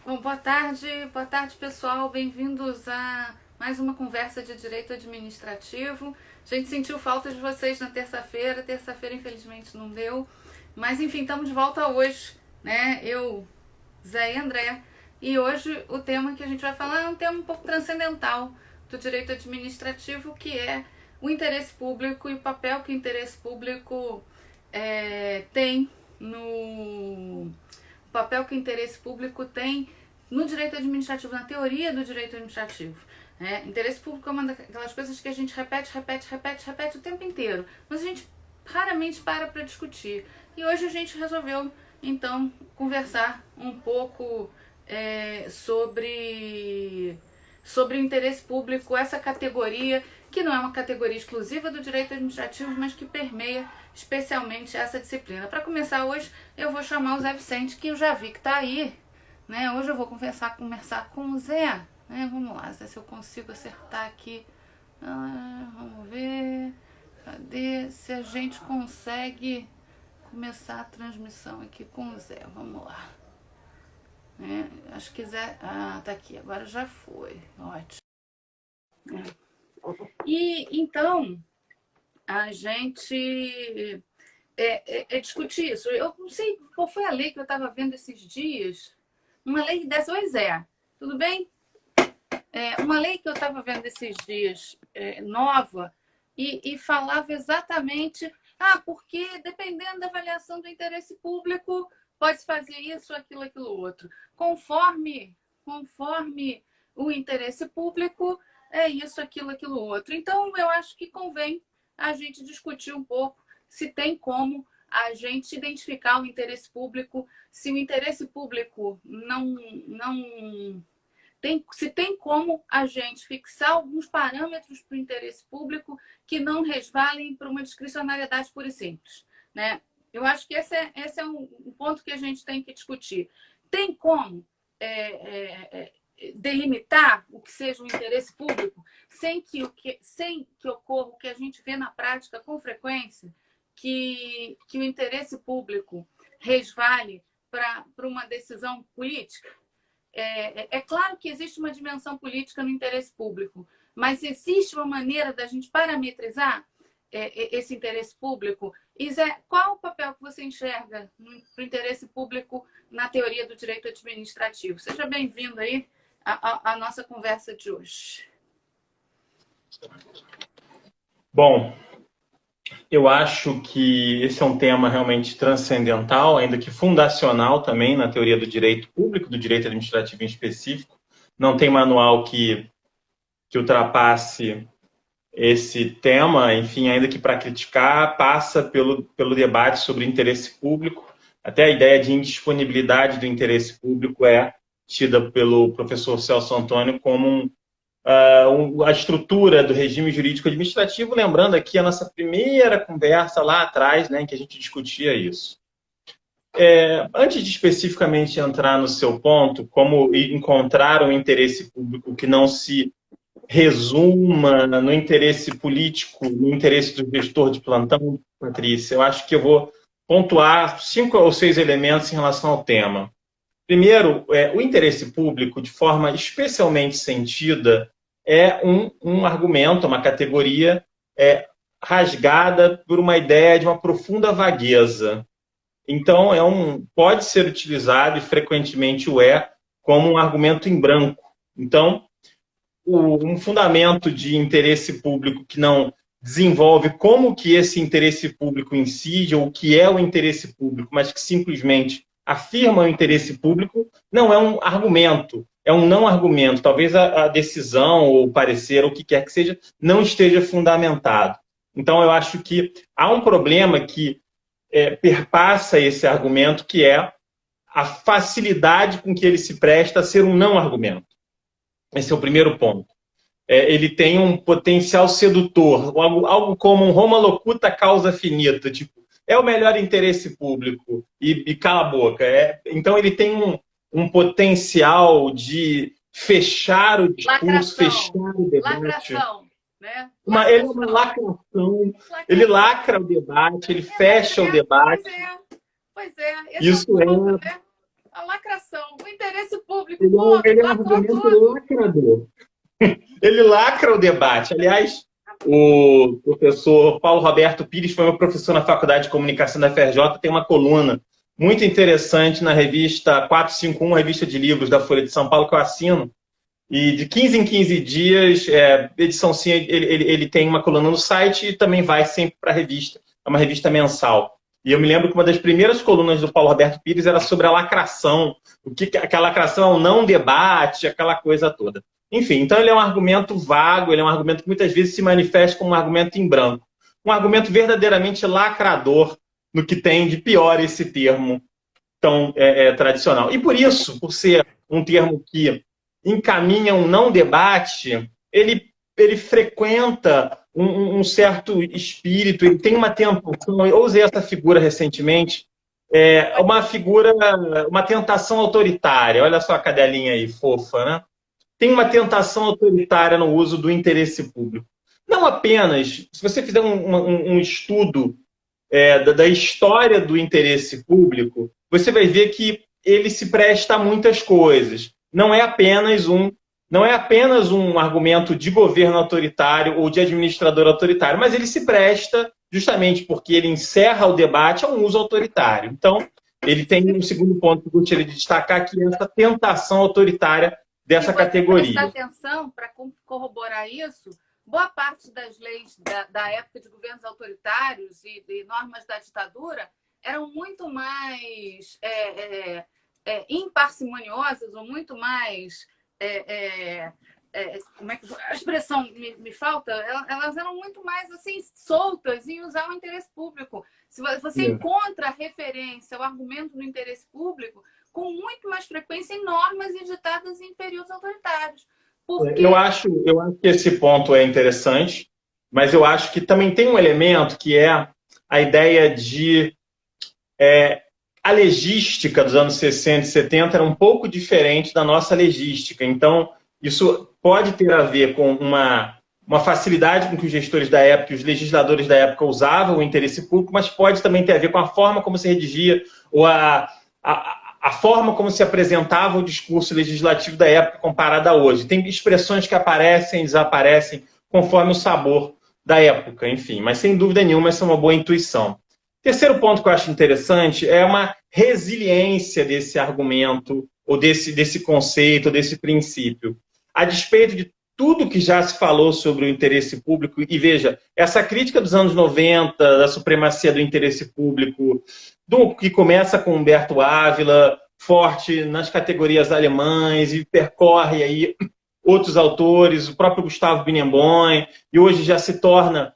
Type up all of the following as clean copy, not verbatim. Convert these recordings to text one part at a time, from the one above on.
Bom, boa tarde pessoal, bem-vindos a mais uma conversa de direito administrativo. A gente sentiu falta de vocês na terça-feira infelizmente não deu, mas enfim, estamos de volta hoje, né? Eu, Zé e André, e hoje o tema que a gente vai falar é um tema um pouco transcendental do direito administrativo, que é o interesse público e o papel que o interesse público tem no papel que o interesse público tem no direito administrativo, na teoria do direito administrativo. Interesse público é uma daquelas coisas que a gente repete o tempo inteiro, mas a gente raramente para discutir. E hoje a gente resolveu, então, conversar um pouco sobre o interesse público, essa categoria, que não é uma categoria exclusiva do direito administrativo, mas que permeia especialmente essa disciplina. Para começar hoje, eu vou chamar o Zé Vicente, que eu já vi que está aí, né? Hoje eu vou conversar com o Zé, né? Vamos lá, Zé, se eu consigo acertar aqui. Vamos ver, cadê? Se a gente consegue começar a transmissão aqui com o Zé, vamos lá. Acho que Zé... tá aqui, agora já foi, ótimo. E então, a gente discutir isso. Eu não sei qual foi a lei que eu estava vendo esses dias. Uma lei dessa. Oi, Zé, tudo bem? Uma lei que eu estava vendo esses dias, nova, e falava exatamente, porque dependendo da avaliação do interesse público, pode fazer isso, aquilo outro. Conforme o interesse público, é isso, aquilo outro. Então, eu acho que convém a gente discutir um pouco se tem como a gente identificar o interesse público, se o interesse público se tem como a gente fixar alguns parâmetros para o interesse público que não resvalem para uma discricionariedade pura e simples, né? Eu acho que esse é um ponto que a gente tem que discutir. Tem como delimitar o que seja o interesse público sem que ocorra o que a gente vê na prática com frequência, que o interesse público resvale para uma decisão política? É claro que existe uma dimensão política no interesse público, mas existe uma maneira da gente parametrizar esse interesse público? E Zé, qual o papel que você enxerga para o interesse público na teoria do direito administrativo? Seja bem-vindo aí à nossa conversa de hoje. Bom, eu acho que esse é um tema realmente transcendental, ainda que fundacional também na teoria do direito público, do direito administrativo em específico. Não tem manual que ultrapasse esse tema, enfim, ainda que para criticar, passa pelo debate sobre interesse público. Até a ideia de indisponibilidade do interesse público é tida pelo professor Celso Antônio como a estrutura do regime jurídico administrativo, lembrando aqui a nossa primeira conversa lá atrás, né, em que a gente discutia isso. Antes de especificamente entrar no seu ponto, como encontrar um interesse público que não se resuma no interesse político, no interesse do gestor de plantão, Patrícia, eu acho que eu vou pontuar 5 ou 6 elementos em relação ao tema. Primeiro, o interesse público, de forma especialmente sentida, é um argumento, uma categoria rasgada por uma ideia de uma profunda vagueza. Então, pode ser utilizado, e frequentemente como um argumento em branco. Então, um fundamento de interesse público que não desenvolve como que esse interesse público incide, ou o que é o interesse público, mas que simplesmente afirma o interesse público, não é um argumento, é um não argumento. Talvez a decisão ou o parecer, ou o que quer que seja, não esteja fundamentado. Então, eu acho que há um problema que perpassa esse argumento, que é a facilidade com que ele se presta a ser um não argumento. Esse é o primeiro ponto. Ele tem um potencial sedutor, algo como um Roma locuta causa finita, tipo, é o melhor interesse público, e cala a boca. Então, ele tem um potencial de fechar o discurso, fechar o debate. Lacração, né? Ele é uma lacração, ele lacra o debate, ele fecha o debate. Pois é. Isso ponto, né? A lacração, o interesse público. público. Pô, ele é um lacrou argumento tudo. lacrador. Ele lacra o debate. Aliás, o professor Paulo Roberto Pires foi meu professor na Faculdade de Comunicação da FRJ, tem uma coluna muito interessante na revista 451, revista de livros da Folha de São Paulo, que eu assino. E de 15 em 15 dias, edição sim, ele tem uma coluna no site e também vai sempre para a revista. É uma revista mensal. E eu me lembro que uma das primeiras colunas do Paulo Roberto Pires era sobre a lacração, aquela lacração é o não debate, aquela coisa toda. Enfim, então ele é um argumento vago, ele é um argumento que muitas vezes se manifesta como um argumento em branco. Um argumento verdadeiramente lacrador no que tem de pior esse termo tão tradicional. E por isso, por ser um termo que encaminha um não debate, ele frequenta um certo espírito, ele tem uma tentação, eu usei essa figura recentemente, uma tentação autoritária. Olha só a cadelinha aí, fofa, né? Tem uma tentação autoritária no uso do interesse público. Não apenas, se você fizer um estudo da história do interesse público, você vai ver que ele se presta a muitas coisas. Não é apenas um argumento de governo autoritário ou de administrador autoritário, mas ele se presta, justamente porque ele encerra o debate, a um uso autoritário. Então, ele tem um segundo ponto que eu gostaria de destacar, que é essa tentação autoritária dessa categoria. Se prestar atenção, para corroborar isso, boa parte das leis da época de governos autoritários e normas da ditadura eram muito mais imparcimoniosas ou muito mais... como é que a expressão me falta? Elas eram muito mais assim soltas em usar o interesse público. Se você encontra referência ao argumento do interesse público com muito mais frequência em normas editadas em períodos autoritários. Porque... Eu acho que esse ponto é interessante, mas eu acho que também tem um elemento que é a ideia de... a legística dos anos 60 e 70 era um pouco diferente da nossa legística. Então, isso pode ter a ver com uma facilidade com que os gestores da época, os legisladores da época usavam o interesse público, mas pode também ter a ver com a forma como se redigia ou a forma como se apresentava o discurso legislativo da época comparada a hoje. Tem expressões que aparecem e desaparecem conforme o sabor da época, enfim. Mas, sem dúvida nenhuma, essa é uma boa intuição. Terceiro ponto que eu acho interessante é uma resiliência desse argumento, ou desse conceito, ou desse princípio. A despeito de tudo que já se falou sobre o interesse público, e veja, essa crítica dos anos 90, da supremacia do interesse público, que começa com Humberto Ávila, forte nas categorias alemães, e percorre aí outros autores, o próprio Gustavo Binnenboim, e hoje já se torna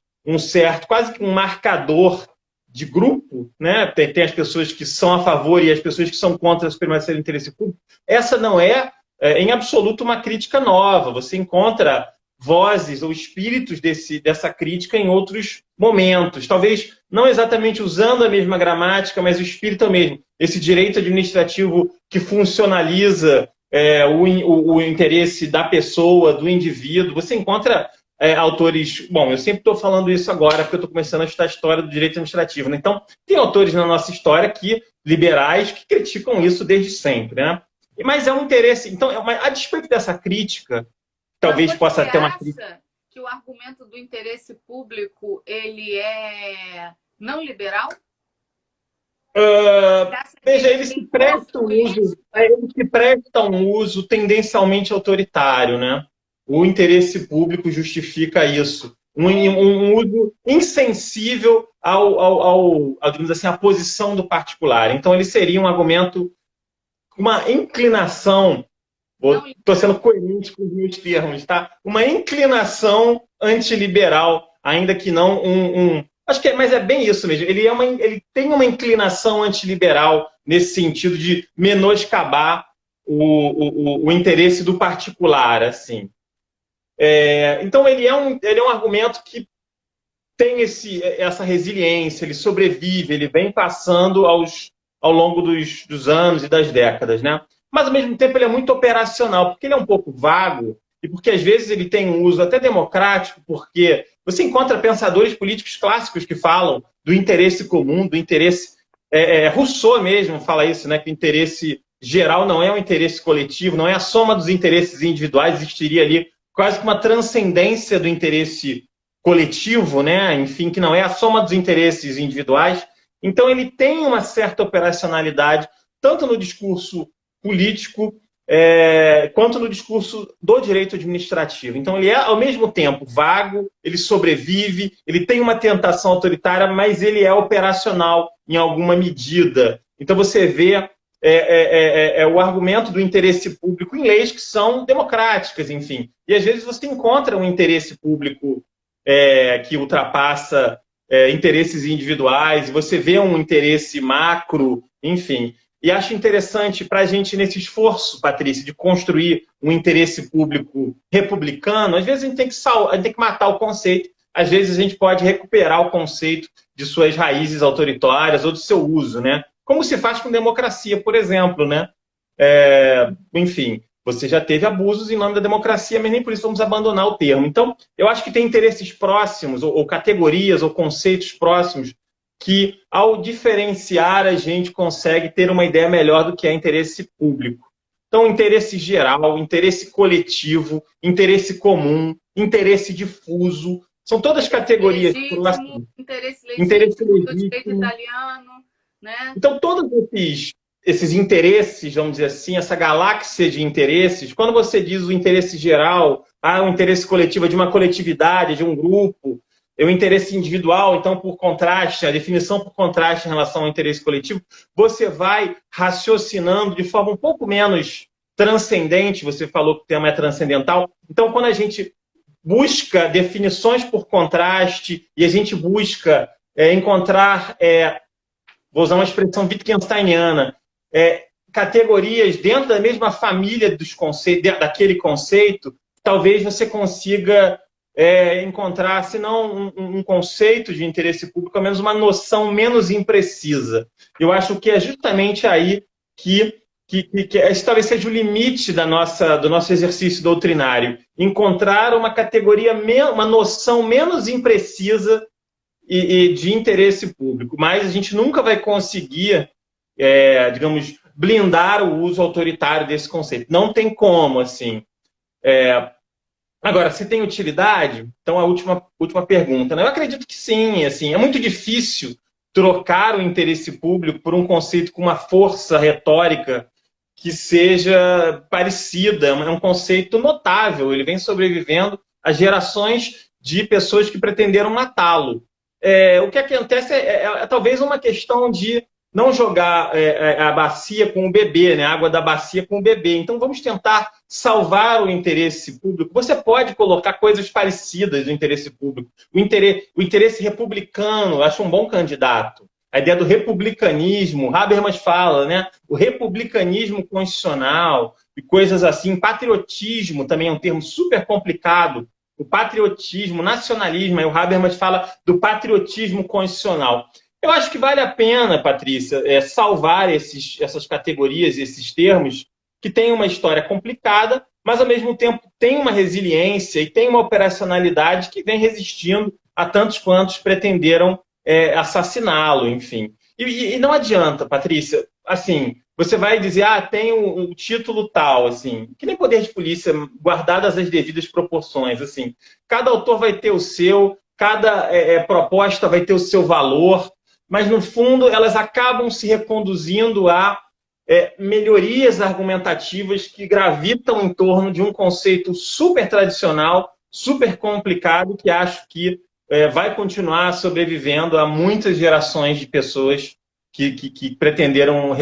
quase que um marcador de grupo, né? Tem as pessoas que são a favor e as pessoas que são contra a supremacia do interesse público. Essa não é, em absoluto, uma crítica nova. Você encontra vozes ou espíritos dessa crítica em outros momentos. Talvez não exatamente usando a mesma gramática, mas o espírito é o mesmo. Esse direito administrativo que funcionaliza o interesse da pessoa, do indivíduo. Você encontra autores... Bom, eu sempre estou falando isso agora, porque eu estou começando a estudar a história do direito administrativo, né? Então, tem autores na nossa história liberais que criticam isso desde sempre, né? Mas é um interesse... Então, a despeito dessa crítica, talvez possa ter uma crítica... Você acha que o argumento do interesse público, ele é não liberal? Veja, ele se presta um uso tendencialmente autoritário, né? O interesse público justifica isso. Um uso insensível digamos assim, à posição do particular. Então, ele seria um argumento, uma inclinação, estou sendo coerente com os meus termos, tá? Uma inclinação antiliberal, ainda que não mas é bem isso mesmo. Ele tem uma inclinação antiliberal nesse sentido de menoscabar o interesse do particular, assim. Então, ele é um argumento que tem essa resiliência, ele sobrevive, ele vem passando ao longo dos anos e das décadas, né? Mas, ao mesmo tempo, ele é muito operacional, porque ele é um pouco vago e porque, às vezes, ele tem um uso até democrático, porque você encontra pensadores políticos clássicos que falam do interesse comum, do interesse... Rousseau mesmo fala isso, né? Que o interesse geral não é um interesse coletivo, não é a soma dos interesses individuais, existiria ali quase que uma transcendência do interesse coletivo, né? Enfim, que não é a soma dos interesses individuais. Então, ele tem uma certa operacionalidade, tanto no discurso político, quanto no discurso do direito administrativo. Então, ele é, ao mesmo tempo, vago, ele sobrevive, ele tem uma tentação autoritária, mas ele é operacional em alguma medida. Então, você vê o argumento do interesse público em leis que são democráticas, enfim. E, às vezes, você encontra um interesse público que ultrapassa interesses individuais, você vê um interesse macro, enfim. E acho interessante para a gente, nesse esforço, Patrícia, de construir um interesse público republicano, às vezes a gente tem que matar o conceito, às vezes a gente pode recuperar o conceito de suas raízes autoritárias ou do seu uso, né? Como se faz com democracia, por exemplo, né? Enfim, você já teve abusos em nome da democracia, mas nem por isso vamos abandonar o termo. Então, eu acho que tem interesses próximos, ou categorias, ou conceitos próximos, que, ao diferenciar, a gente consegue ter uma ideia melhor do que é interesse público. Então, interesse geral, interesse coletivo, interesse comum, interesse difuso, são todas categorias. Interesse legítimo do direito italiano, né? Então, todos esses interesses, vamos dizer assim, essa galáxia de interesses, quando você diz o interesse geral, o interesse coletivo de uma coletividade, de um grupo, o interesse individual, então, por contraste, a definição por contraste em relação ao interesse coletivo, você vai raciocinando de forma um pouco menos transcendente, você falou que o tema é transcendental, então, quando a gente busca definições por contraste e a gente busca encontrar, vou usar uma expressão wittgensteiniana, categorias dentro da mesma família dos conceitos, daquele conceito, talvez você consiga encontrar, se não um conceito de interesse público, pelo menos uma noção menos imprecisa. Eu acho que é justamente aí que esse talvez seja o limite do nosso exercício doutrinário. Encontrar uma categoria, uma noção menos imprecisa e de interesse público. Mas a gente nunca vai conseguir, digamos, blindar o uso autoritário desse conceito. Não tem como, assim. Agora, se tem utilidade, então a última pergunta, né? Eu acredito que sim, assim, é muito difícil trocar o interesse público por um conceito com uma força retórica que seja parecida, é um conceito notável, ele vem sobrevivendo a gerações de pessoas que pretenderam matá-lo. O que acontece é talvez uma questão de não jogar a bacia com o bebê, né? A água da bacia com o bebê. Então, vamos tentar salvar o interesse público. Você pode colocar coisas parecidas no interesse público. O interesse republicano, acho um bom candidato. A ideia do republicanismo, Habermas fala, né? O republicanismo constitucional e coisas assim. Patriotismo também é um termo super complicado. O patriotismo, nacionalismo, aí o Habermas fala do patriotismo constitucional. Eu acho que vale a pena, Patrícia, salvar essas categorias, esses termos, que têm uma história complicada, mas, ao mesmo tempo, tem uma resiliência e tem uma operacionalidade que vem resistindo a tantos quantos pretenderam assassiná-lo, enfim. E não adianta, Patrícia, assim, você vai dizer, tem um título tal, assim, que nem poder de polícia, guardadas as devidas proporções, assim. Cada autor vai ter o seu, cada proposta vai ter o seu valor, mas, no fundo, elas acabam se reconduzindo a melhorias argumentativas que gravitam em torno de um conceito super tradicional, super complicado, que acho que vai continuar sobrevivendo a muitas gerações de pessoas que pretenderam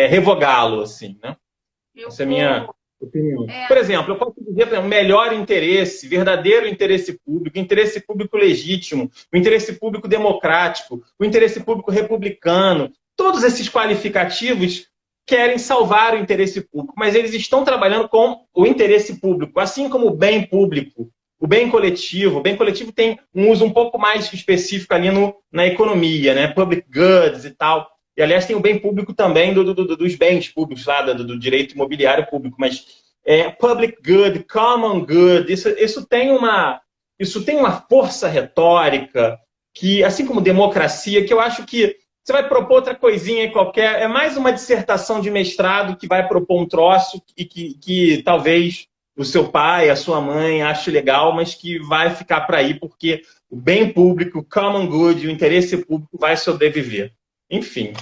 revogá-lo, assim, né? Essa é a minha opinião. Por exemplo, eu posso dizer o melhor interesse, verdadeiro interesse público legítimo, o interesse público democrático, o interesse público republicano. Todos esses qualificativos querem salvar o interesse público, mas eles estão trabalhando com o interesse público, assim como o bem público, o bem coletivo. O bem coletivo tem um uso um pouco mais específico ali na economia, né? Public goods e tal. E, aliás, tem o bem público também dos bens públicos, lá, do direito imobiliário público. Mas public good, common good, isso tem uma força retórica que, assim como democracia, que eu acho que você vai propor outra coisinha aí qualquer. É mais uma dissertação de mestrado que vai propor um troço e que talvez o seu pai, a sua mãe ache legal, mas que vai ficar para aí, porque o bem público, o common good, o interesse público vai sobreviver. Enfim.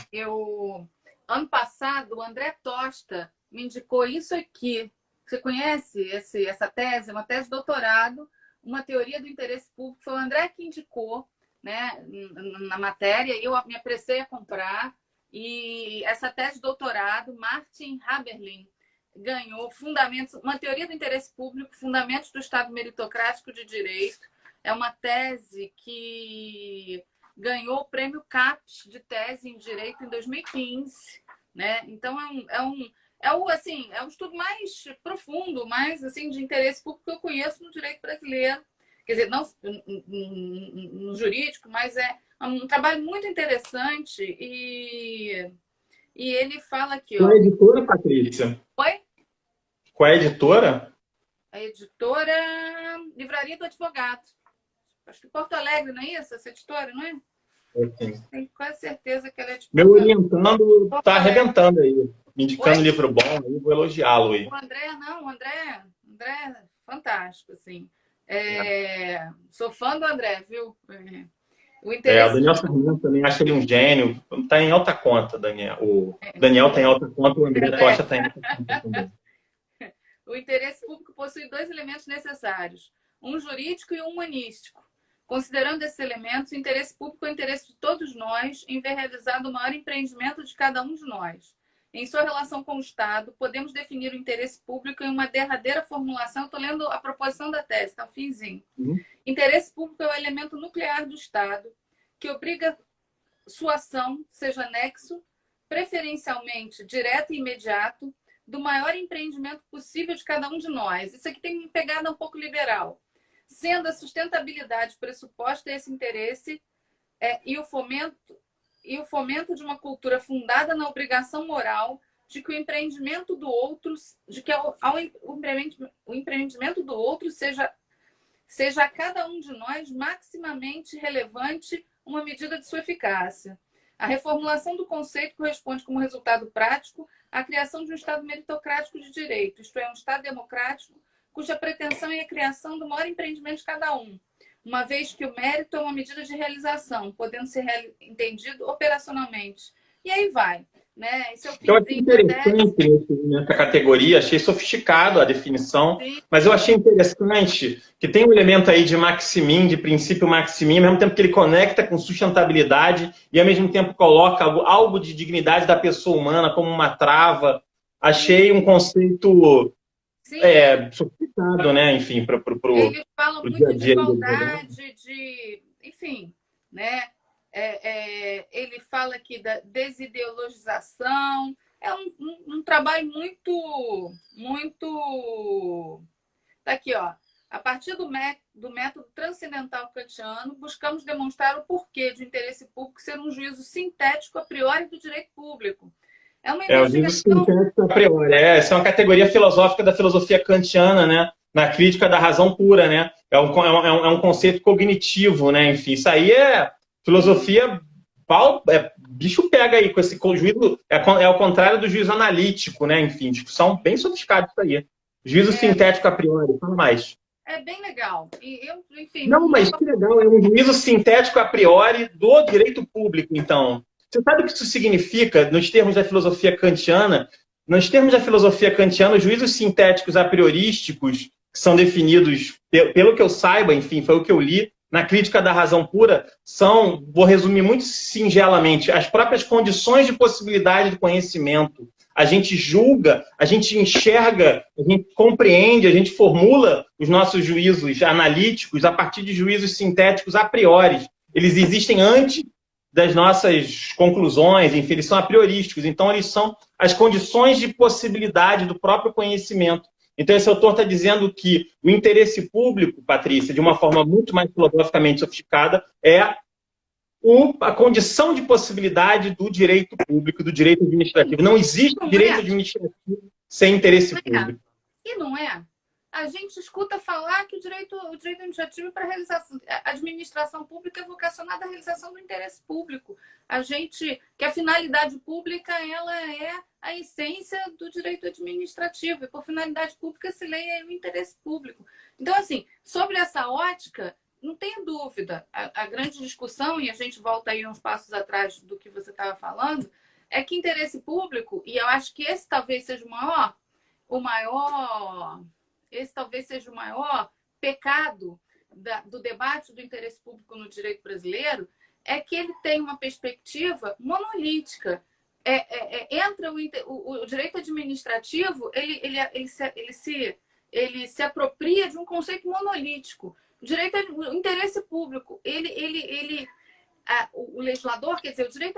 Ano passado, o André Tosta me indicou isso aqui. Você conhece essa tese? Uma tese de doutorado, uma teoria do interesse público. Foi o André que indicou, né, na matéria, eu me apressei a comprar. E essa tese de doutorado, Martin Haberlin ganhou Fundamentos, uma teoria do interesse público, Fundamentos do Estado Meritocrático de Direito. É uma tese que ganhou o prêmio CAPES de tese em Direito em 2015, né? Então é um estudo mais profundo, mais assim de interesse público que eu conheço no direito brasileiro. Quer dizer, não no jurídico, mas é um trabalho muito interessante e ele fala aqui, Qual é a editora, Patrícia? Oi? Qual é a editora? A editora Livraria do Advogado. Acho que Porto Alegre, não é isso? Essa editora, não é? Sim. Tenho quase certeza que ela é de Meu Porto Alegre. orientando está arrebentando aí, me indicando Oi? livro bom, eu vou elogiá-lo aí. O André é fantástico, assim. Sou fã do André, viu? O O interesse... Daniel Sarmento também, acho ele um gênio. Está em alta conta, Daniel. O Daniel está em alta conta, o André Tocha está em alta conta também. O interesse público possui dois elementos necessários, um jurídico e um humanístico. Considerando esses elementos, o interesse público é o interesse de todos nós em ver realizado o maior empreendimento de cada um de nós. Em sua relação com o Estado, podemos definir o interesse público em uma derradeira formulação. Estou lendo a proposição da tese, está o finzinho. Interesse público é o elemento nuclear do Estado que obriga sua ação, seja nexo, preferencialmente direto e imediato, do maior empreendimento possível de cada um de nós. Isso aqui tem uma pegada um pouco liberal. Sendo a sustentabilidade pressuposta esse interesse e o fomento de uma cultura fundada na obrigação moral de que o empreendimento do outro, de que o empreendimento do outro seja a cada um de nós maximamente relevante uma medida de sua eficácia. A reformulação do conceito corresponde como resultado prático à criação de um Estado meritocrático de direito, isto é, um Estado democrático cuja pretensão é a criação do maior empreendimento de cada um, uma vez que o mérito é uma medida de realização, podendo ser entendido operacionalmente. E aí vai. Né? Esse é o eu achei interessante nessa categoria, achei sofisticado a definição, sim, mas eu achei interessante que tem um elemento aí de maximin, de princípio maximin, ao mesmo tempo que ele conecta com sustentabilidade e ao mesmo tempo coloca algo de dignidade da pessoa humana como uma trava. Achei um conceito sofisticado, né? Enfim, para ele fala muito de igualdade, enfim, né? Ele aqui aqui da desideologização. É um trabalho muito... Tá aqui, ó. A partir do método transcendental kantiano, buscamos demonstrar o porquê de interesse público ser um juízo sintético a priori do direito público. É uma investigação... o juízo sintético a priori. Essa é uma categoria filosófica da filosofia kantiana, né? Na crítica da razão pura, né? É um conceito cognitivo, né? Enfim, isso aí é filosofia... bicho pega aí com esse juízo, é ao contrário do juízo analítico, né? Enfim, discussão bem sofiscada isso aí. Juízo sintético a priori, fala mais. É bem legal. Enfim, não, mas que legal, é um juízo sintético a priori do direito público, então. Você sabe o que isso significa nos termos da filosofia kantiana? Nos termos da filosofia kantiana, os juízos sintéticos a priorísticos, que são definidos, pelo que eu saiba, enfim, foi o que eu li, na crítica da razão pura, são, vou resumir muito singelamente, as próprias condições de possibilidade do conhecimento. A gente julga, a gente enxerga, a gente compreende, a gente formula os nossos juízos analíticos a partir de juízos sintéticos a priori. Eles existem antes das nossas conclusões, enfim, eles são a priorísticos. Então, eles são as condições de possibilidade do próprio conhecimento. Então, esse autor está dizendo que o interesse público, Patrícia, de uma forma muito mais filosoficamente sofisticada, é a condição de possibilidade do direito público, do direito administrativo. Não existe direito administrativo sem interesse público. E não é? a gente escuta falar que o direito administrativo para realização, a administração pública é vocacionada à realização do interesse público. Que a finalidade pública ela é a essência do direito administrativo, e por finalidade pública se leia o interesse público. Então, assim, sobre essa ótica, não tenha dúvida, a grande discussão, e a gente volta aí uns passos atrás do que você estava falando, é que interesse público, e eu acho que esse talvez seja esse talvez seja o maior pecado do debate do interesse público no direito brasileiro, é que ele tem uma perspectiva monolítica. Entra o direito administrativo, ele se apropria de um conceito monolítico. O interesse público, o legislador, quer dizer, o direito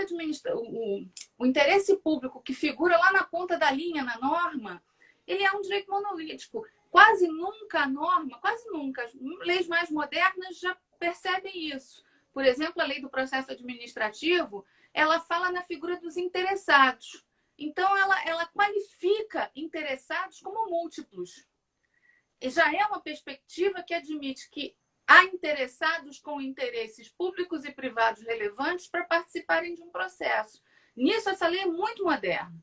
o interesse público que figura lá na ponta da linha, na norma, ele é um direito monolítico. Quase nunca, as leis mais modernas já percebem isso. Por exemplo, a lei do processo administrativo, ela fala na figura dos interessados. Então, ela qualifica interessados como múltiplos. E já é uma perspectiva que admite que há interessados com interesses públicos e privados relevantes para participarem de um processo. Nisso, essa lei é muito moderna,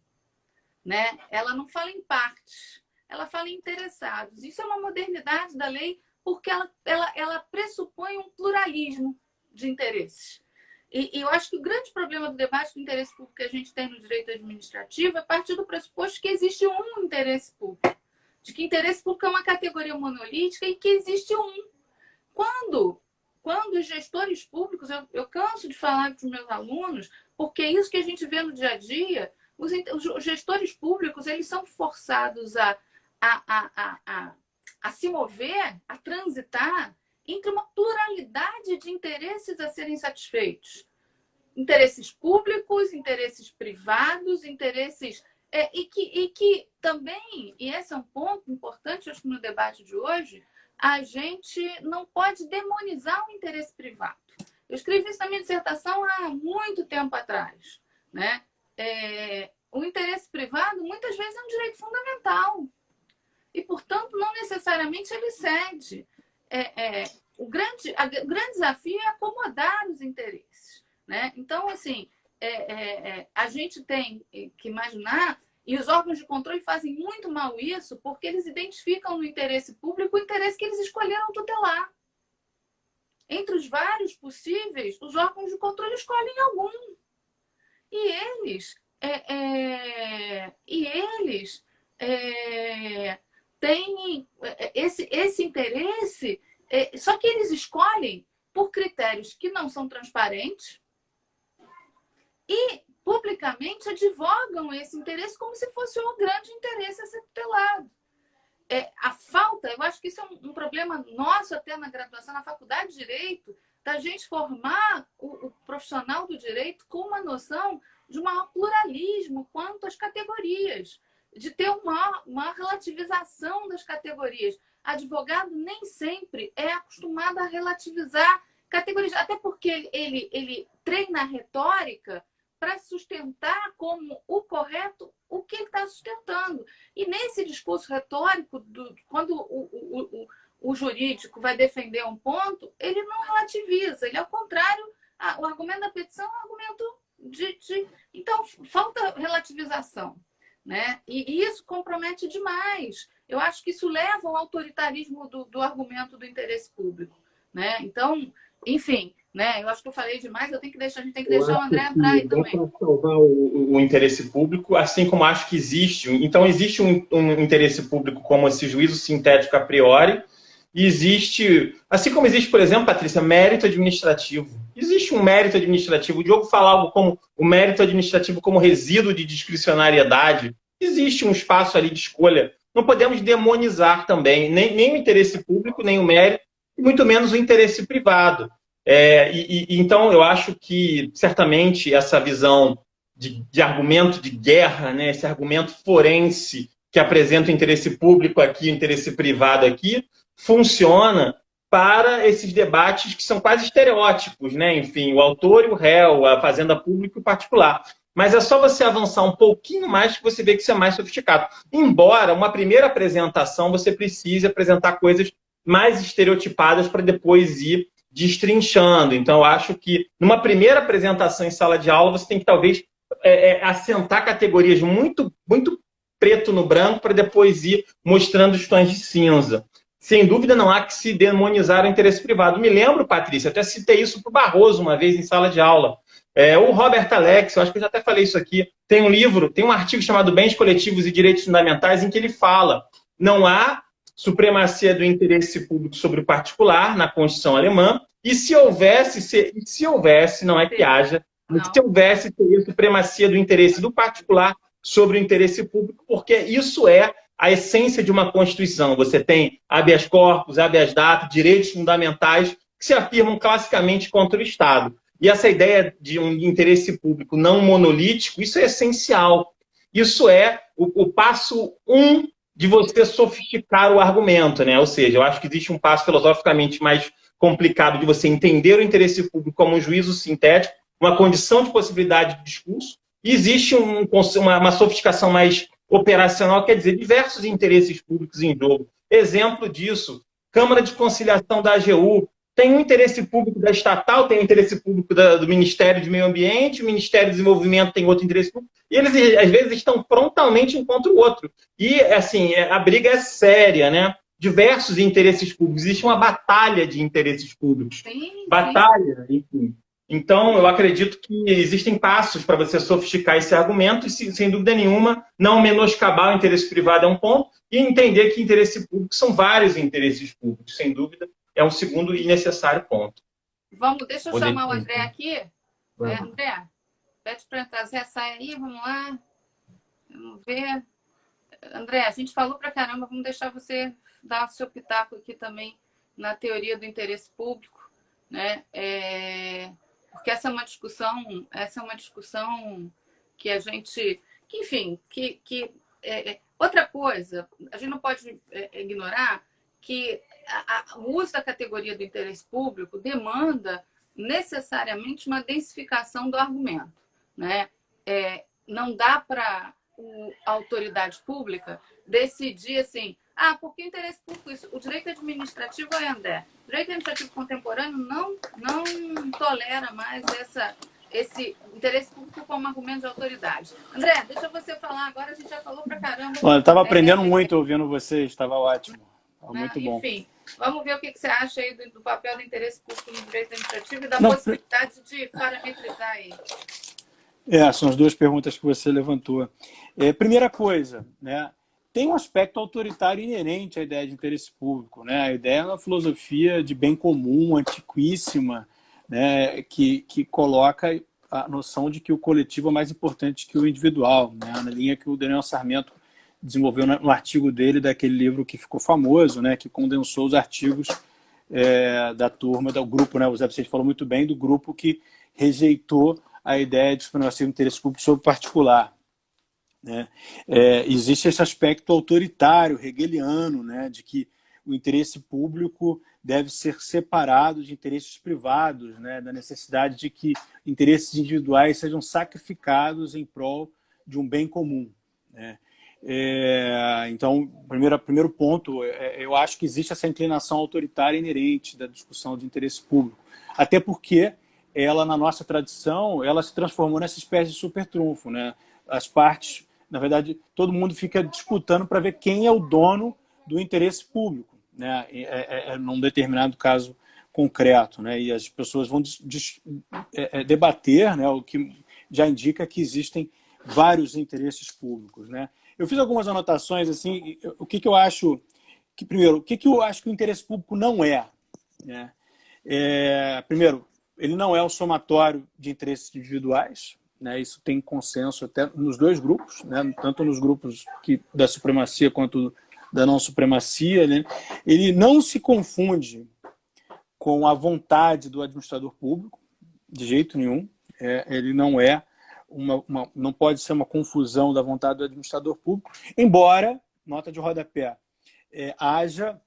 né? Ela não fala em partes, ela fala em interessados. Isso é uma modernidade da lei porque ela pressupõe um pluralismo de interesses. E eu acho que o grande problema do debate do interesse público que a gente tem no direito administrativo é partir do pressuposto que existe um interesse público, de que interesse público é uma categoria monolítica e que existe um. Quando os gestores públicos, eu canso de falar com os meus alunos, porque é isso que a gente vê no dia a dia, os gestores públicos eles são forçados a se mover, a transitar entre uma pluralidade de interesses a serem satisfeitos. Interesses públicos, interesses privados, interesses... E que também, e esse é um ponto importante, acho que no debate de hoje, a gente não pode demonizar o interesse privado. Eu escrevi isso na minha dissertação há muito tempo atrás, né? O interesse privado, muitas vezes, é um direito fundamental. E, portanto, não necessariamente ele cede. O grande desafio é acomodar os interesses, né? Então, assim, a gente tem que imaginar, e os órgãos de controle fazem muito mal isso, porque eles identificam no interesse público o interesse que eles escolheram tutelar. Entre os vários possíveis, os órgãos de controle escolhem algum. E eles têm esse interesse, só que eles escolhem por critérios que não são transparentes e publicamente advogam esse interesse como se fosse um grande interesse a ser tutelado. A falta, eu acho que isso é um problema nosso até na graduação, na faculdade de Direito, da gente formar o profissional do direito com uma noção de um maior pluralismo quanto às categorias, de ter uma relativização das categorias. Advogado nem sempre é acostumado a relativizar categorias, até porque ele treina a retórica para sustentar como o correto o que ele está sustentando. E nesse discurso retórico, quando o jurídico vai defender um ponto, ele não relativiza, ele, ao contrário, o argumento da petição é um argumento Então, falta relativização, né? E isso compromete demais. Eu acho que isso leva ao autoritarismo do argumento do interesse público, né? Então, enfim... Né? Eu acho que eu falei demais, a gente tem que deixar o André entrar aí também. Para salvar o interesse público, assim como acho que existe. Então, existe um interesse público como esse juízo sintético a priori, e existe, assim como existe, por exemplo, Patrícia, mérito administrativo. Existe um mérito administrativo. O Diogo fala algo como o mérito administrativo como resíduo de discricionariedade. Existe um espaço ali de escolha. Não podemos demonizar também nem o interesse público, nem o mérito, e muito menos o interesse privado. Então, eu acho que, certamente, essa visão de argumento de guerra, né, esse argumento forense que apresenta o interesse público aqui, o interesse privado aqui, funciona para esses debates que são quase estereótipos, né? Enfim, o autor e o réu, a fazenda pública e o particular. mas é só você avançar um pouquinho mais que você vê que isso é mais sofisticado. Embora uma primeira apresentação você precise apresentar coisas mais estereotipadas para depois ir destrinchando. Então, eu acho que numa primeira apresentação em sala de aula você tem que talvez assentar categorias muito preto no branco para depois ir mostrando os tons de cinza. Sem dúvida, não há que se demonizar o interesse privado. Me lembro, Patrícia, até citei isso para o Barroso uma vez em sala de aula. O Robert Alex, eu acho que eu já até falei isso aqui, tem um livro, tem um artigo chamado Bens Coletivos e Direitos Fundamentais, em que ele fala: não há supremacia do interesse público sobre o particular na Constituição alemã, e se houvesse, não é que haja, mas se houvesse, teria supremacia do interesse do particular sobre o interesse público, porque isso é a essência de uma Constituição. Você tem habeas corpus, habeas data, direitos fundamentais que se afirmam classicamente contra o Estado. E essa ideia de um interesse público não monolítico, isso é essencial. Isso é o passo de você sofisticar o argumento, né? Ou seja, eu acho que existe um passo filosoficamente mais complicado de você entender o interesse público como um juízo sintético, uma condição de possibilidade de discurso, e existe uma sofisticação mais operacional, quer dizer, diversos interesses públicos em jogo. Exemplo disso, Câmara de Conciliação da AGU, tem um interesse público da estatal, tem um interesse público do Ministério do Meio Ambiente, o Ministério do Desenvolvimento tem outro interesse público, e eles, às vezes, estão frontalmente um contra o outro. E, assim, a briga é séria, né? Diversos interesses públicos. Existe uma batalha de interesses públicos. Sim, batalha, enfim. Então, eu acredito que existem passos para você sofisticar esse argumento e, sem dúvida nenhuma, não menoscabar o interesse privado é um ponto e entender que interesse público são vários interesses públicos, sem dúvida, é um segundo e necessário ponto. Deixa eu chamar o André aqui. André, pede para trazer essa aí, vamos lá. Vamos ver. André, a gente falou pra caramba, vamos deixar você dar o seu pitaco aqui também na teoria do interesse público, né? Porque essa é uma discussão que a gente, que, enfim, outra coisa, a gente não pode ignorar que o uso da categoria do interesse público demanda necessariamente uma densificação do argumento, né? Não dá para a autoridade pública decidir assim, porque o interesse público, o direito administrativo André, o direito administrativo contemporâneo não tolera mais esse interesse público como argumento de autoridade. André, deixa você falar agora, a gente já falou pra caramba. Eu estava aprendendo muito ouvindo vocês, estava ótimo. Muito bom. Enfim, vamos ver o que você acha aí do papel do interesse público no direito administrativo e da possibilidade de parametrizar aí. São as duas perguntas que você levantou. Primeira coisa, né? Tem um aspecto autoritário inerente à ideia de interesse público, né? A ideia é uma filosofia de bem comum, antiquíssima, né? que coloca a noção de que o coletivo é mais importante que o individual, né? Na linha que o Daniel Sarmento desenvolveu no artigo dele, daquele livro que ficou famoso, né? Que condensou os artigos da turma, do grupo, né? O Zé Vicente falou muito bem do grupo que rejeitou a ideia de supremacia do interesse público sobre o particular. Né? Existe esse aspecto autoritário, hegeliano, né? De que o interesse público deve ser separado de interesses privados, né? Da necessidade de que interesses individuais sejam sacrificados em prol de um bem comum. Né? Então, primeiro ponto, eu acho que existe essa inclinação autoritária inerente da discussão de interesse público. Até porque ela, na nossa tradição, ela se transformou nessa espécie de supertrunfo, né? As partes, na verdade, todo mundo fica disputando para ver quem é o dono do interesse público, né? Num determinado caso concreto, né? E as pessoas vão debater, né? O que já indica que existem vários interesses públicos, né? Eu fiz algumas anotações, assim, o que eu acho que, primeiro, o que eu acho que o interesse público não é, né? Primeiro, ele não é o somatório de interesses individuais, né? Isso tem consenso até nos dois grupos, né? Tanto nos grupos da supremacia quanto da não supremacia, né? Ele não se confunde com a vontade do administrador público, de jeito nenhum. Ele não não pode ser uma confusão da vontade do administrador público, embora, nota de rodapé, haja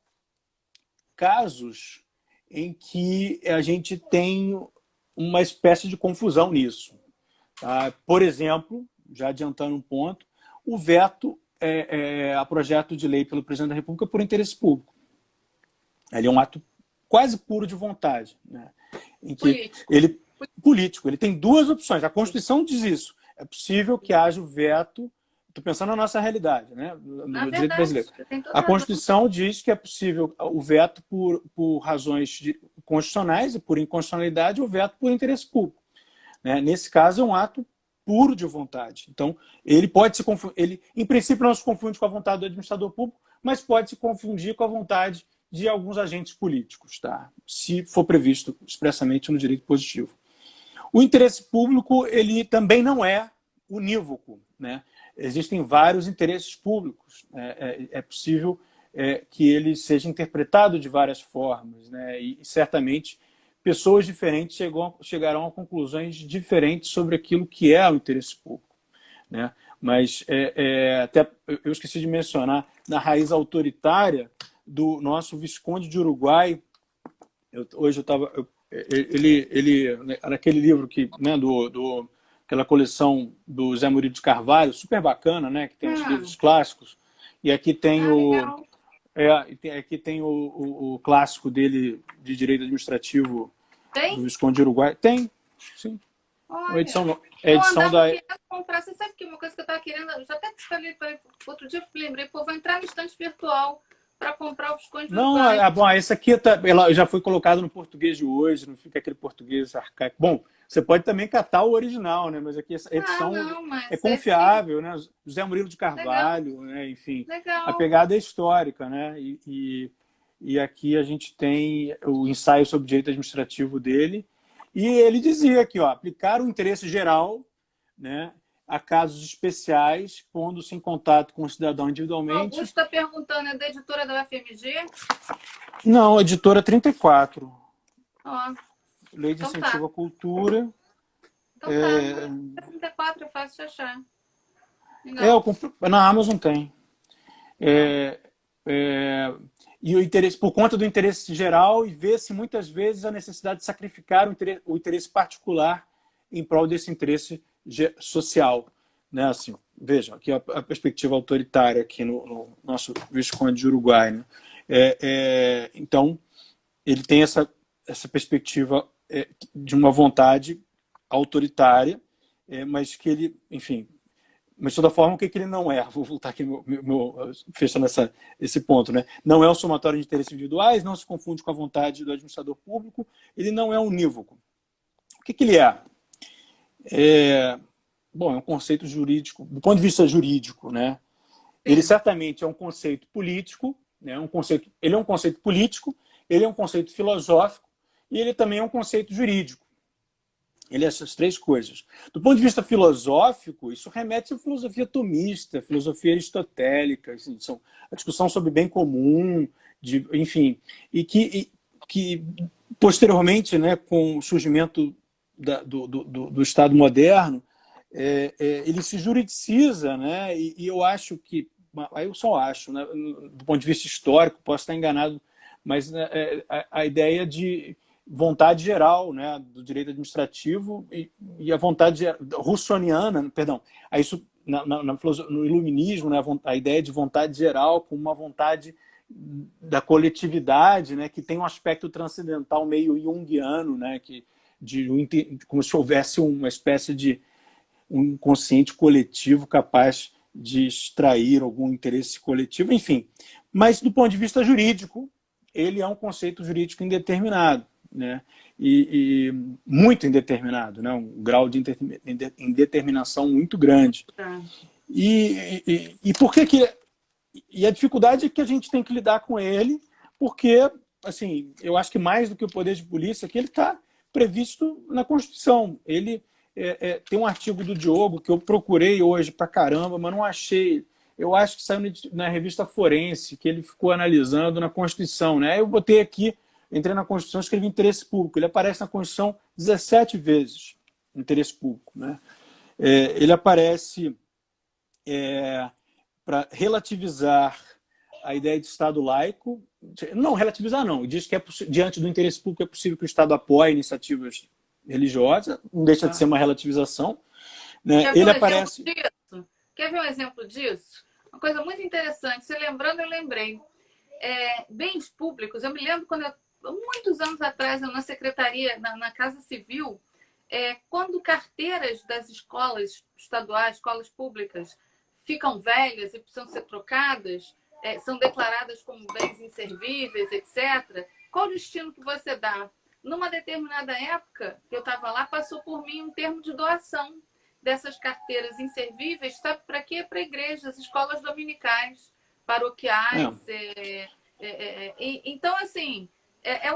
casos em que a gente tem uma espécie de confusão nisso. Tá? Por exemplo, já adiantando um ponto, o veto a projeto de lei pelo presidente da República por interesse público. Ele é um ato quase puro de vontade, né? Em que político. Ele tem duas opções. A Constituição diz isso. É possível que haja o veto. Estou pensando na nossa realidade, né? No direito brasileiro. A Constituição diz que é possível o veto por razões constitucionais e por inconstitucionalidade, o veto por interesse público, né? Nesse caso, é um ato puro de vontade. Então, ele pode se confundir. Ele, em princípio, não se confunde com a vontade do administrador público, mas pode se confundir com a vontade de alguns agentes políticos, tá? Se for previsto expressamente no direito positivo. O interesse público, ele também não é unívoco, né? Existem vários interesses públicos. É possível que ele seja interpretado de várias formas, né? E certamente pessoas diferentes chegarão a conclusões diferentes sobre aquilo que é o interesse público, né? Mas até eu esqueci de mencionar, na raiz autoritária do nosso Visconde de Uruguai, hoje eu estava... Ele naquele livro que, né, aquela coleção do Zé Murilo de Carvalho, super bacana, né, que tem os livros clássicos, e aqui tem aqui tem o clássico dele de direito administrativo do Visconde de Uruguai. Tem, sim. Olha, uma edição da... comprar. Você sabe que uma coisa que eu estava querendo, eu já até falei outro dia, eu lembrei, pô, vou entrar no estante virtual para comprar o Visconde de Uruguai. Não, bom, esse aqui ela já foi colocado no português de hoje, não fica aquele português arcaico. Bom, você pode também catar o original, né? Mas aqui essa edição é confiável, né? José Murilo de Carvalho, né? Enfim, a pegada é histórica, né? E aqui a gente tem o ensaio sobre direito administrativo dele, e ele dizia aqui, ó, aplicar o interesse geral, né, a casos especiais, pondo-se em contato com o cidadão individualmente. Augusto está perguntando, é da editora da UFMG? Não, editora 34. Ó. Lei de Incentivo à Cultura. Então 34 é fácil de achar. Legal. Na Amazon tem. E o interesse, por conta do interesse geral, e vê-se muitas vezes a necessidade de sacrificar o interesse particular em prol desse interesse social, né? Assim, vejam, aqui a perspectiva autoritária aqui no nosso Visconde de Uruguai, né? Então, ele tem essa perspectiva de uma vontade autoritária, mas que ele, enfim, mas de toda forma, o que ele não é? Vou voltar aqui fechando esse ponto, né? Não é um somatório de interesses individuais, não se confunde com a vontade do administrador público, ele não é unívoco. O que ele é? Bom, é um conceito jurídico, do ponto de vista jurídico, né? Ele certamente é um conceito político, né? Ele é um conceito político, ele é um conceito filosófico e ele também é um conceito jurídico. Ele é essas três coisas. Do ponto de vista filosófico, isso remete à filosofia tomista, filosofia aristotélica, assim, a discussão sobre bem comum, enfim, e que posteriormente, né, com o surgimento do Estado moderno, ele se juridiciza, né? E eu acho que, aí eu só acho, né, do ponto de vista histórico, posso estar enganado, mas a ideia de vontade geral, né, do direito administrativo e a vontade russoniana, perdão, isso no iluminismo, né, a ideia de vontade geral como uma vontade da coletividade, né, que tem um aspecto transcendental meio junguiano, né, como se houvesse uma espécie de um consciente coletivo capaz de extrair algum interesse coletivo, enfim. Mas do ponto de vista jurídico, ele é um conceito jurídico indeterminado, né? E muito indeterminado, né? Um grau de indeterminação muito grande. E por que e a dificuldade é que a gente tem que lidar com ele, porque, assim, eu acho que mais do que o poder de polícia, que ele está previsto na Constituição. Ele tem um artigo do Diogo que eu procurei hoje pra caramba, mas não achei. Eu acho que saiu na revista Forense, que ele ficou analisando na Constituição, né? Eu botei aqui, entrei na Constituição, escrevi interesse público. Ele aparece na Constituição 17 vezes, interesse público, né? Ele aparece para relativizar a ideia de Estado laico. Não, relativizar não. Diz que diante do interesse público é possível que o Estado apoie iniciativas religiosas. Não deixa de ser uma relativização. né? Quer ver Ele um exemplo aparece... disso? Quer ver um exemplo disso? Uma coisa muito interessante. Você lembrando, eu lembrei. Bens públicos, eu me lembro quando muitos anos atrás, na secretaria, na Casa Civil, quando carteiras das escolas estaduais, escolas públicas, ficam velhas e precisam ser trocadas, são declaradas como bens inservíveis, etc. Qual o destino que você dá? Numa determinada época, que eu estava lá, passou por mim um termo de doação dessas carteiras inservíveis, sabe para quê? Para igrejas, escolas dominicais, paroquiais. Então, assim,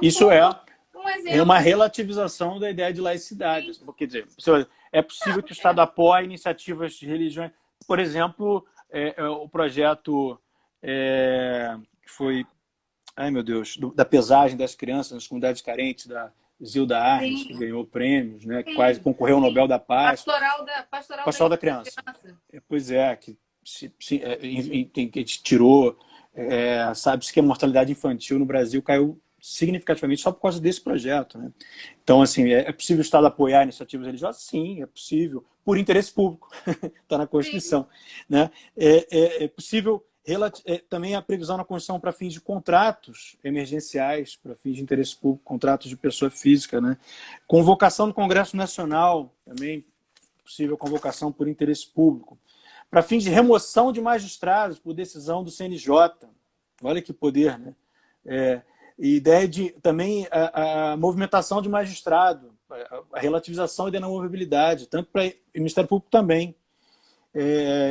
Isso um exemplo. É uma relativização da ideia de laicidade. Quer dizer, é possível que o Estado apoie iniciativas de religiões. Por exemplo, o projeto que foi, ai meu Deus, da pesagem das crianças nas comunidades carentes, da Zilda Arnes, que ganhou prêmios, né, que quase concorreu ao Nobel da Paz. Pastoral da criança. Pois é, que tirou, sabe-se que a mortalidade infantil no Brasil caiu significativamente só por causa desse projeto, né? Então, assim, é possível o Estado apoiar iniciativas religiosas? Sim, é possível, por interesse público, está na Constituição, né? É possível também a previsão na Constituição para fins de contratos emergenciais, para fins de interesse público, contratos de pessoa física, né? Convocação do Congresso Nacional, também possível convocação por interesse público. Para fins de remoção de magistrados por decisão do CNJ. Olha que poder, né? Ideia de também a movimentação de magistrado, a relativização da inamovibilidade, tanto para o Ministério Público também.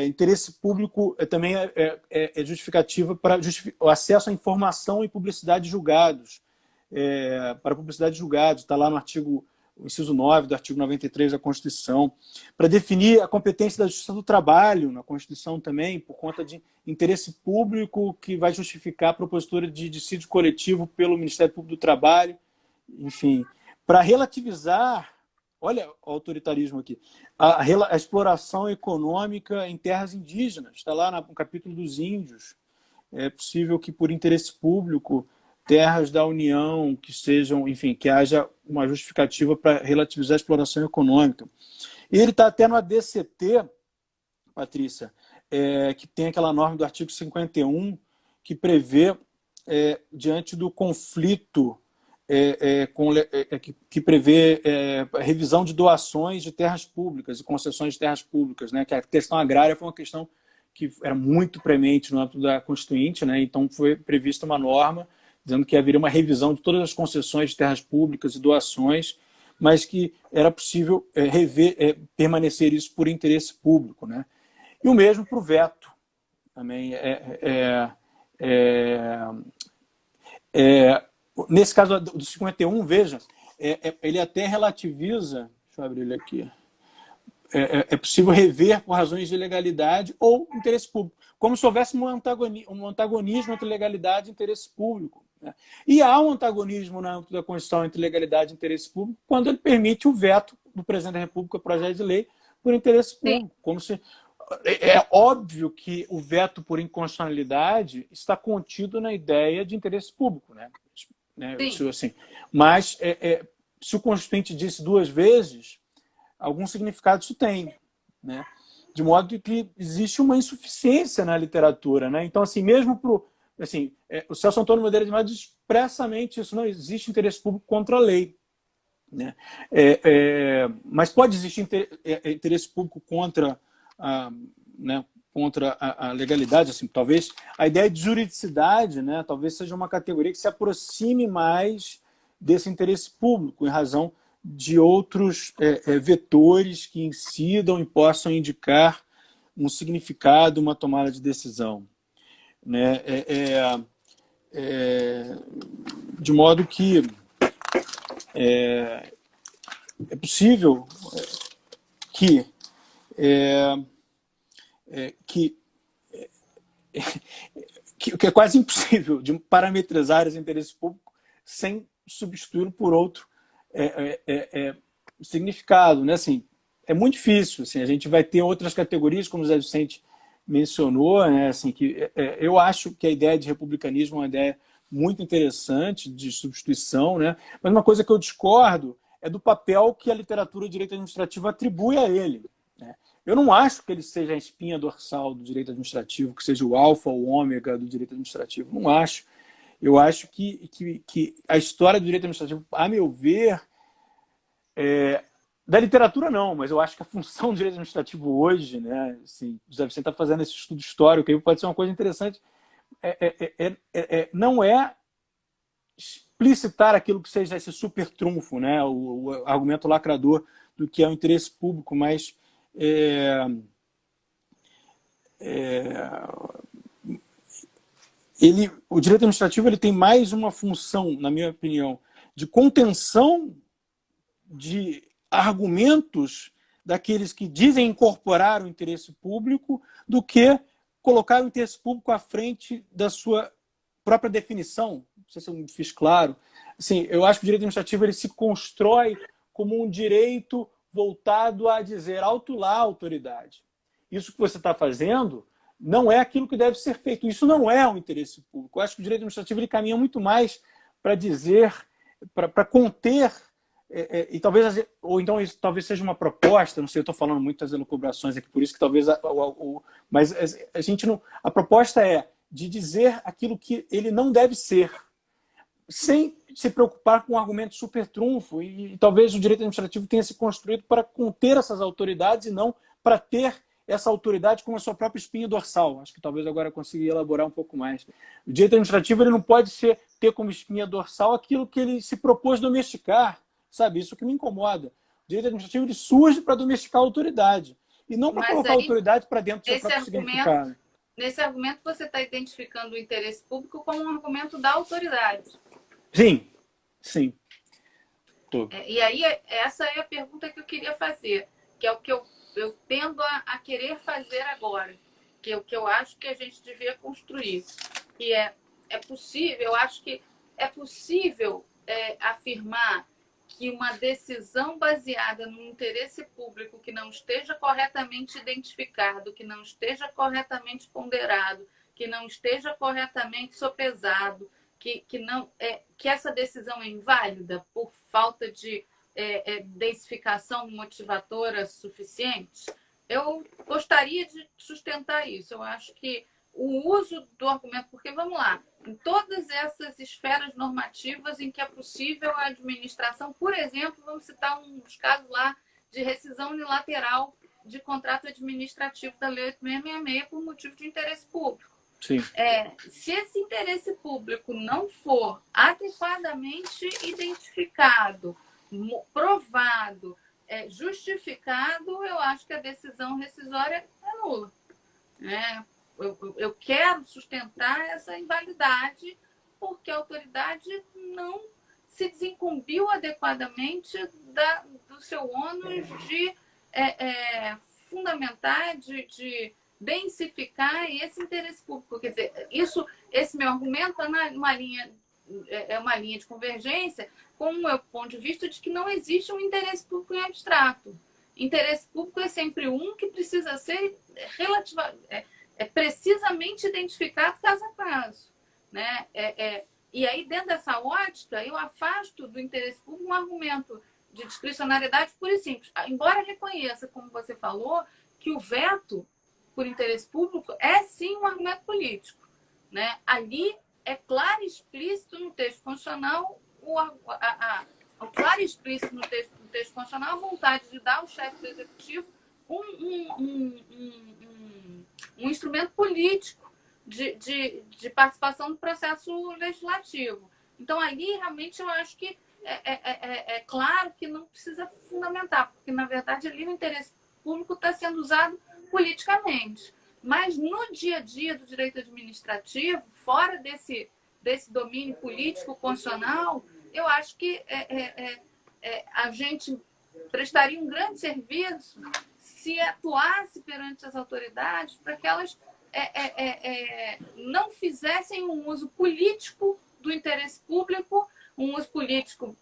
Interesse público também é justificativa para o acesso à informação e publicidade de julgados. Para publicidade de julgados, está lá no artigo, o inciso 9 do artigo 93 da Constituição, para definir a competência da Justiça do Trabalho, na Constituição também, por conta de interesse público que vai justificar a propositura de dissídio coletivo pelo Ministério Público do Trabalho, enfim, para relativizar, olha o autoritarismo aqui, a exploração econômica em terras indígenas, está lá no capítulo dos índios. É possível que, por interesse público, terras da União que sejam, enfim, que haja uma justificativa para relativizar a exploração econômica. E ele está até no ADCT, Patrícia, que tem aquela norma do artigo 51 que prevê, diante do conflito, que prevê a revisão de doações de terras públicas e concessões de terras públicas, né? Que a questão agrária foi uma questão que era muito premente no âmbito da Constituinte, né? Então foi prevista uma norma dizendo que haveria uma revisão de todas as concessões de terras públicas e doações, mas que era possível permanecer isso por interesse público, né? E o mesmo para o veto. Também nesse caso do 51, veja, ele até relativiza, deixa eu abrir ele aqui, é possível rever por razões de legalidade ou interesse público, como se houvesse um antagonismo entre legalidade e interesse público, né? E há um antagonismo na âmbito da Constituição entre legalidade e interesse público quando ele permite o veto do Presidente da República ao projeto de lei por interesse público. Como se... É óbvio que o veto por inconstitucionalidade está contido na ideia de interesse público, né? Isso, assim. Mas se o Constituinte disse duas vezes, algum significado isso tem, né? De modo que existe uma insuficiência na literatura, né? Então, assim, mesmo o Celso Antônio Moreira de Matos diz expressamente isso, não existe interesse público contra a lei, né? Mas pode existir interesse público contra a legalidade, assim, talvez a ideia de juridicidade, né, talvez seja uma categoria que se aproxime mais desse interesse público, em razão de outros vetores que incidam e possam indicar um significado, uma tomada de decisão, né? De modo que é possível que é quase impossível de parametrizar esse interesse público sem substituí-lo por outro significado, né? Assim, é muito difícil. Assim, a gente vai ter outras categorias, como o Zé Vicente mencionou, né? Assim, que eu acho que a ideia de republicanismo é uma ideia muito interessante de substituição, né? Mas uma coisa que eu discordo é do papel que a literatura de direito administrativo atribui a ele. né? Eu não acho que ele seja a espinha dorsal do direito administrativo, que seja o alfa ou o ômega do direito administrativo. Não acho. Eu acho que a história do direito administrativo, a meu ver, da literatura não, mas eu acho que a função do direito administrativo hoje, né, assim, o José Vicente está fazendo esse estudo histórico, aí pode ser uma coisa interessante, não é explicitar aquilo que seja esse super trunfo, né, o argumento lacrador do que é o interesse público, mas o direito administrativo ele tem mais uma função, na minha opinião, de contenção de argumentos daqueles que dizem incorporar o interesse público do que colocar o interesse público à frente da sua própria definição. Não sei se eu me fiz claro. Assim, eu acho que o direito administrativo ele se constrói como um direito voltado a dizer alto lá autoridade. Isso que você está fazendo não é aquilo que deve ser feito. Isso não é um interesse público. Eu acho que o direito administrativo ele caminha muito mais para dizer, para conter, e talvez, ou então isso talvez seja uma proposta, não sei, eu estou falando muitas elucubrações aqui, por isso que talvez, mas a gente não, a proposta é de dizer aquilo que ele não deve ser, sem se preocupar com um argumento super trunfo, e talvez o direito administrativo tenha se construído para conter essas autoridades e não para ter essa autoridade como a sua própria espinha dorsal. Acho que talvez agora eu consiga elaborar um pouco mais. O direito administrativo ele não pode ter como espinha dorsal aquilo que ele se propôs domesticar, sabe? Isso que me incomoda. O direito administrativo ele surge para domesticar a autoridade e não para colocar a autoridade para dentro do seu próprio significado. Nesse argumento você está identificando o interesse público como um argumento da autoridade. Sim, sim. E aí essa é a pergunta que eu queria fazer, que é o que eu tendo a querer fazer agora, que é o que eu acho que a gente devia construir, que é possível, eu acho que é possível afirmar que uma decisão baseada no interesse público que não esteja corretamente identificado, que não esteja corretamente ponderado, que não esteja corretamente sopesado, que essa decisão é inválida por falta de densificação motivadora suficiente? Eu gostaria de sustentar isso. Eu acho que o uso do argumento, porque vamos lá, em todas essas esferas normativas em que é possível a administração, por exemplo, vamos citar um dos casos lá de rescisão unilateral de contrato administrativo da Lei 8666 por motivo de interesse público. Sim. Se esse interesse público não for adequadamente identificado, provado, justificado, eu acho que a decisão rescisória é nula. Eu quero sustentar essa invalidade porque a autoridade não se desincumbiu adequadamente do seu ônus de fundamentar, de densificar esse interesse público. Quer dizer, esse meu argumento é uma linha de convergência com o meu ponto de vista de que não existe um interesse público em abstrato. Interesse público é sempre um que precisa ser precisamente identificado caso a caso, né? E aí, dentro dessa ótica, eu afasto do interesse público um argumento de discricionariedade pura e simples. Embora reconheça, como você falou, que o veto por interesse público é sim um argumento político, né? Ali é claro e explícito no texto constitucional claro e explícito no texto constitucional a vontade de dar ao chefe do executivo um instrumento político de participação no processo legislativo. Então, ali, realmente, eu acho que é claro que não precisa fundamentar, porque, na verdade, ali o interesse público está sendo usado politicamente. Mas, no dia a dia do direito administrativo, fora desse domínio político constitucional, eu acho que a gente prestaria um grande serviço se atuasse perante as autoridades para que elas não fizessem um uso político do interesse público, um uso político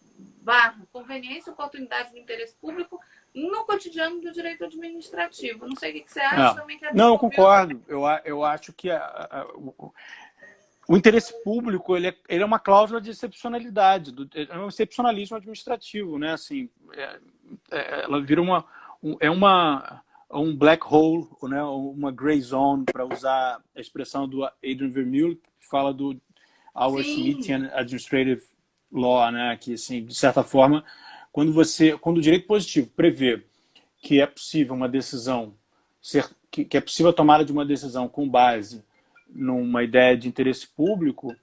/ conveniência, oportunidade do interesse público no cotidiano do direito administrativo. Não sei o que você acha também. Não, eu concordo. Eu acho que o interesse público ele é uma cláusula de excepcionalidade, é um excepcionalismo administrativo, né? Assim, ela vira um black hole, né, uma gray zone, para usar a expressão do Adrian Vermeule, que fala do our Smithian Administrative Law, né, que, assim, de certa forma, quando o direito positivo prevê que é possível uma decisão que é possível a tomada de uma decisão com base numa ideia de interesse público,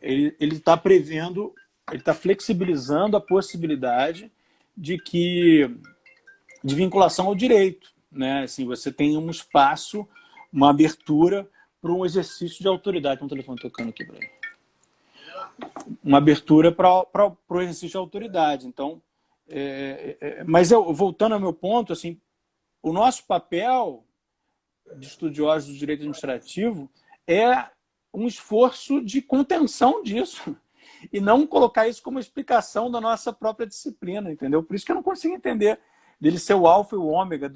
ele está prevendo, ele está flexibilizando a possibilidade de vinculação ao direito, né? Assim, você tem um espaço, uma abertura para um exercício de autoridade. Tem um telefone tocando aqui, Bruno. Uma abertura para o exercício de autoridade. Então, mas voltando ao meu ponto, assim, o nosso papel de estudiosos do direito administrativo é um esforço de contenção disso e não colocar isso como explicação da nossa própria disciplina, entendeu? Por isso que eu não consigo entender dele ser o alfa e o ômega,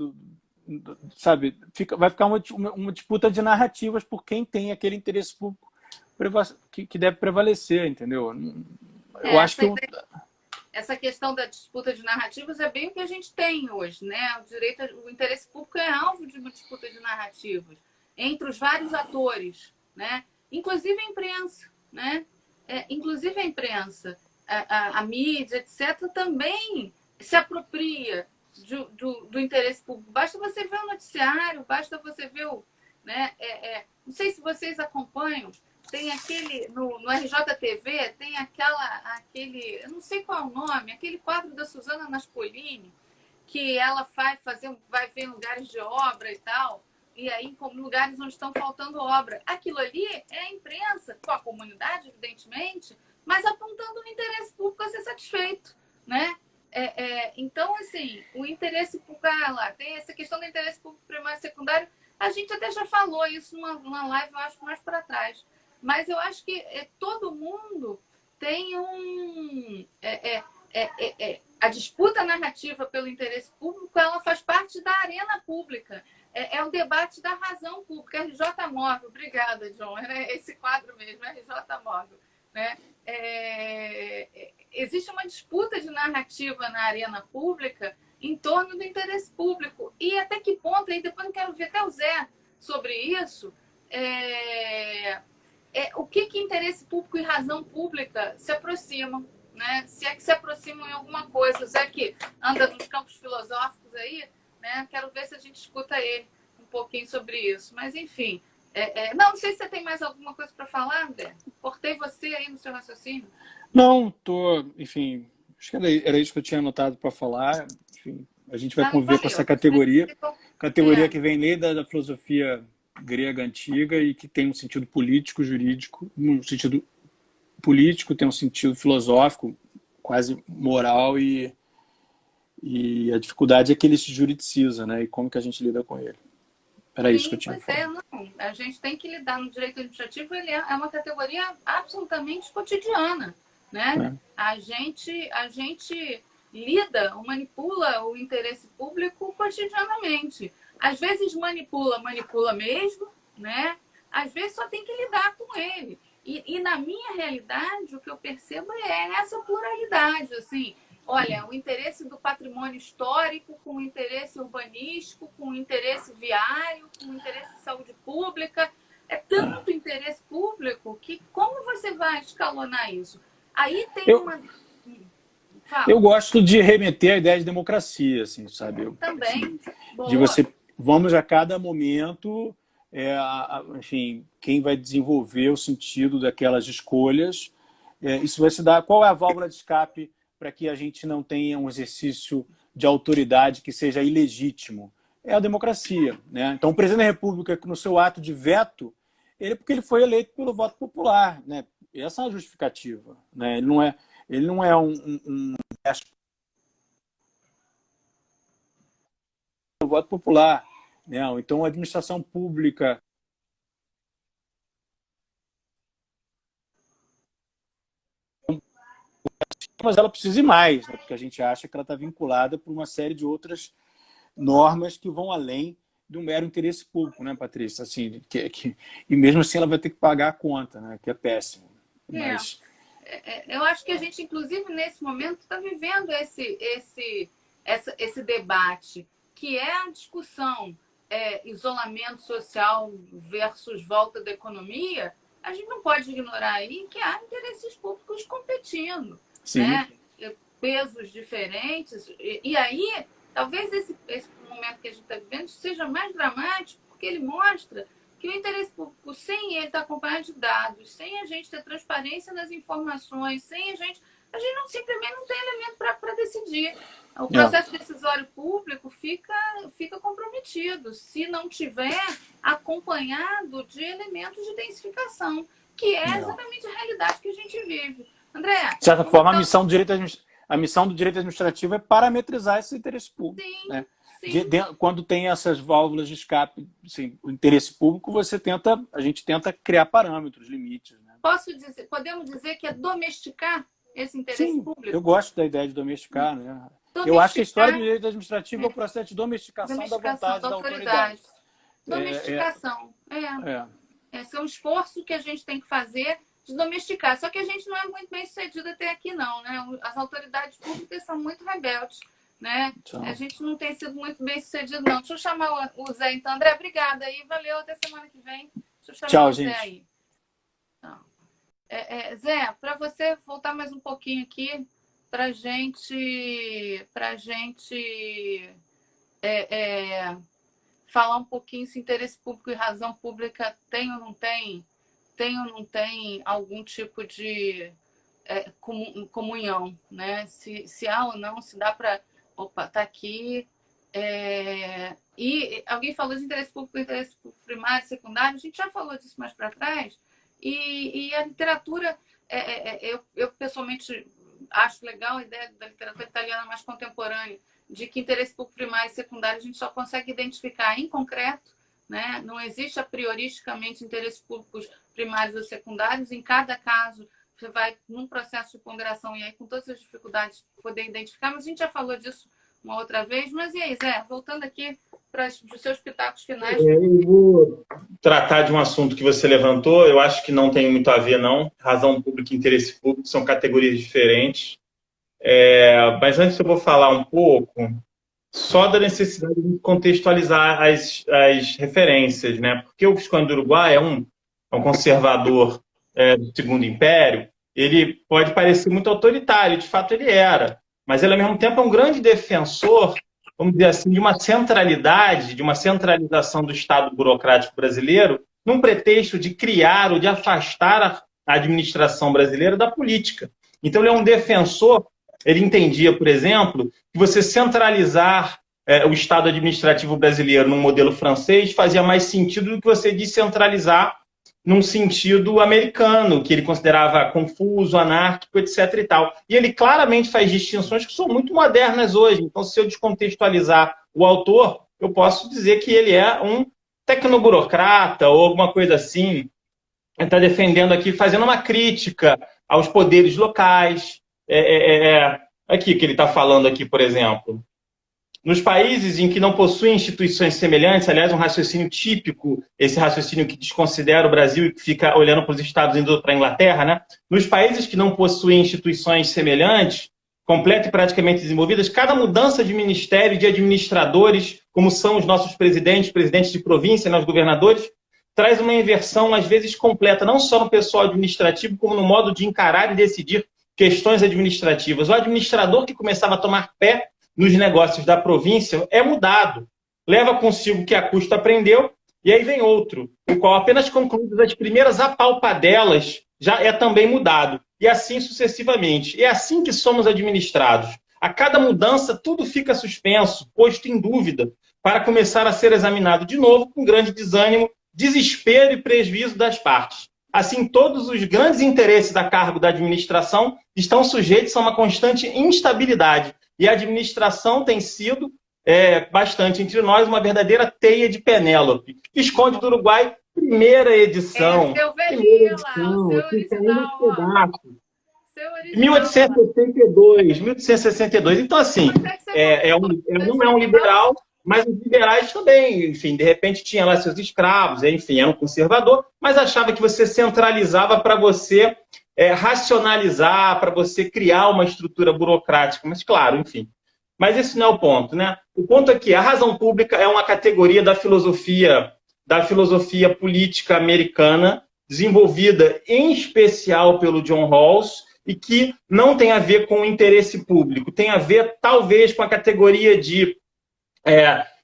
sabe? Vai ficar uma disputa de narrativas por quem tem aquele interesse público que deve prevalecer, entendeu? Eu acho que essa questão da disputa de narrativas é bem o que a gente tem hoje, né? O interesse público é alvo de uma disputa de narrativas entre os vários atores, né? Inclusive a imprensa, né? Inclusive a imprensa, a mídia, etc., também se apropria do interesse público. Basta você ver o noticiário, basta você ver né? Não sei se vocês acompanham, tem aquele, no RJTV, tem aquele, eu não sei qual é o nome, aquele quadro da Suzana Naspolini, que ela vai ver lugares de obra e tal, e aí como lugares onde estão faltando obra. Aquilo ali é a imprensa, com a comunidade, evidentemente, mas apontando o interesse público a ser satisfeito, né? Então, assim, o interesse público, lá, tem essa questão do interesse público primário e secundário, a gente até já falou isso numa live, eu acho, mais para trás. Mas eu acho que todo mundo tem a disputa narrativa pelo interesse público, ela faz parte da arena pública. É o debate da razão pública. RJ Móvel, obrigada, John. É esse quadro mesmo, RJ Móvel. Né? Existe uma disputa de narrativa na arena pública em torno do interesse público. E até que ponto, aí depois eu quero ver até o Zé sobre isso, o que interesse público e razão pública se aproximam, né? Se é que se aproximam em alguma coisa. O Zé que anda nos campos filosóficos aí, né? Quero ver se a gente escuta ele um pouquinho sobre isso. Mas, enfim, não sei se você tem mais alguma coisa para falar, André. Cortei você aí no seu raciocínio. Não, enfim, acho que era isso que eu tinha anotado para falar. Enfim, a gente vai conviver com essa categoria que vem nem da filosofia grega antiga e que tem um sentido político, jurídico, um sentido político, tem um sentido filosófico, quase moral, e a dificuldade é que ele se juridiciza, né? E como que a gente lida com ele. Era isso que eu tinha falado. A gente tem que lidar no direito administrativo, ele é uma categoria absolutamente cotidiana, né? A gente lida, manipula o interesse público cotidianamente. Às vezes manipula mesmo, né? Às vezes só tem que lidar com ele. E na minha realidade, o que eu percebo é essa pluralidade, assim. Olha, o interesse do patrimônio histórico, com o interesse urbanístico, com o interesse viário, com o interesse de saúde pública. É tanto interesse público que como você vai escalonar isso? Aí tem uma... Fala. Eu gosto de remeter à ideia de democracia, assim, sabe? Também. Assim, de você... Vamos a cada momento, enfim, quem vai desenvolver o sentido daquelas escolhas. Isso vai se dar... Qual é a válvula de escape para que a gente não tenha um exercício de autoridade que seja ilegítimo? É a democracia, né? Então, o presidente da República, no seu ato de veto, porque ele foi eleito pelo voto popular, né? Essa é a justificativa, né? Ele não é um voto popular, né? Então, a administração pública mas ela precisa ir mais, né? Porque a gente acha que ela está vinculada por uma série de outras normas que vão além do mero interesse público, né, Patrícia? Assim, e mesmo assim ela vai ter que pagar a conta, né? Que é péssimo. Mas... Eu acho que a gente, inclusive, nesse momento, está vivendo esse debate que é a discussão isolamento social versus volta da economia, a gente não pode ignorar aí que há interesses públicos competindo, né? Pesos diferentes. E aí, talvez esse momento que a gente está vivendo seja mais dramático, porque ele mostra que o interesse público, sem ele estar acompanhado de dados, sem a gente ter transparência nas informações, sem a gente não, simplesmente não tem elemento para decidir. O processo decisório público fica comprometido se não tiver acompanhado de elementos de densificação, que é exatamente a realidade que a gente vive. André? De certa forma, a missão do direito administrativo é parametrizar esse interesse público. Sim, né? sim. Quando tem essas válvulas de escape, assim, o interesse público, a gente tenta criar parâmetros, limites. Né? Podemos dizer que é domesticar esse interesse público? Eu gosto da ideia de domesticar. Né? Eu acho que a história do direito administrativo é o processo de domesticação da vontade da autoridade. Domesticação. Esse é um esforço que a gente tem que fazer de domesticar. Só que a gente não é muito bem sucedido até aqui, não. Né? As autoridades públicas são muito rebeldes. Né? A gente não tem sido muito bem sucedido, não. Deixa eu chamar o Zé, então. André, obrigada aí. Valeu, até semana que vem. Deixa eu chamar o Zé aí. Então, Zé, para você voltar mais um pouquinho aqui, para gente falar um pouquinho se interesse público e razão pública tem ou não tem algum tipo de comunhão, né? Se há ou não, se dá para... Opa, tá aqui. E alguém falou de interesse público primário, secundário. A gente já falou disso mais para trás. E a literatura, eu pessoalmente acho legal a ideia da literatura italiana mais contemporânea, de que interesse público primário e secundário a gente só consegue identificar em concreto, né? Não existe a prioristicamente interesses públicos primários ou secundários. Em cada caso, você vai num processo de ponderação e aí com todas as dificuldades poder identificar, mas a gente já falou disso uma outra vez. Mas e aí, Zé, voltando aqui para os seus pitacos finais. Eu vou tratar de um assunto que você levantou, eu acho que não tem muito a ver, não. Razão pública e interesse público são categorias diferentes. Mas antes eu vou falar um pouco só da necessidade de contextualizar as referências, né? Porque o Visconde do Uruguai é um conservador do Segundo Império. Ele pode parecer muito autoritário, de fato ele era, mas ele ao mesmo tempo é um grande defensor, vamos dizer assim, de uma centralidade, de uma centralização do Estado burocrático brasileiro, num pretexto de criar ou de afastar a administração brasileira da política. Então ele é um defensor, ele entendia, por exemplo, que você centralizar o Estado administrativo brasileiro num modelo francês fazia mais sentido do que você descentralizar num sentido americano, que ele considerava confuso, anárquico, etc. e tal. E ele claramente faz distinções que são muito modernas hoje. Então, se eu descontextualizar o autor, eu posso dizer que ele é um tecnoburocrata ou alguma coisa assim. Ele está defendendo aqui, fazendo uma crítica aos poderes locais. Aqui que ele está falando aqui, por exemplo. Nos países em que não possuem instituições semelhantes, aliás, um raciocínio típico, esse raciocínio que desconsidera o Brasil e que fica olhando para os Estados Unidos ou para a Inglaterra, né? Nos países que não possuem instituições semelhantes, completas e praticamente desenvolvidas, cada mudança de ministério, de administradores, como são os nossos presidentes de província, né, os governadores, traz uma inversão, às vezes, completa, não só no pessoal administrativo, como no modo de encarar e decidir questões administrativas. O administrador que começava a tomar pé nos negócios da província é mudado. Leva consigo que a custo aprendeu, e aí vem outro, o qual apenas concluídas as primeiras apalpadelas já é também mudado. E assim sucessivamente. É assim que somos administrados. A cada mudança, tudo fica suspenso, posto em dúvida, para começar a ser examinado de novo com grande desânimo, desespero e prejuízo das partes. Assim, todos os grandes interesses a cargo da administração estão sujeitos a uma constante instabilidade. E a administração tem sido, bastante entre nós, uma verdadeira teia de Penélope. Visconde do Uruguai, primeira edição. Seu velhinho lá, o seu original. 1862. Então, assim, não é um liberal, mas os liberais também, enfim, de repente tinha lá seus escravos, enfim, era um conservador, mas achava que você centralizava para você racionalizar, para você criar uma estrutura burocrática. Mas, claro, enfim. Mas esse não é o ponto, né? O ponto é que a razão pública é uma categoria da filosofia política americana, desenvolvida em especial pelo John Rawls, e que não tem a ver com o interesse público, tem a ver, talvez, com a categoria de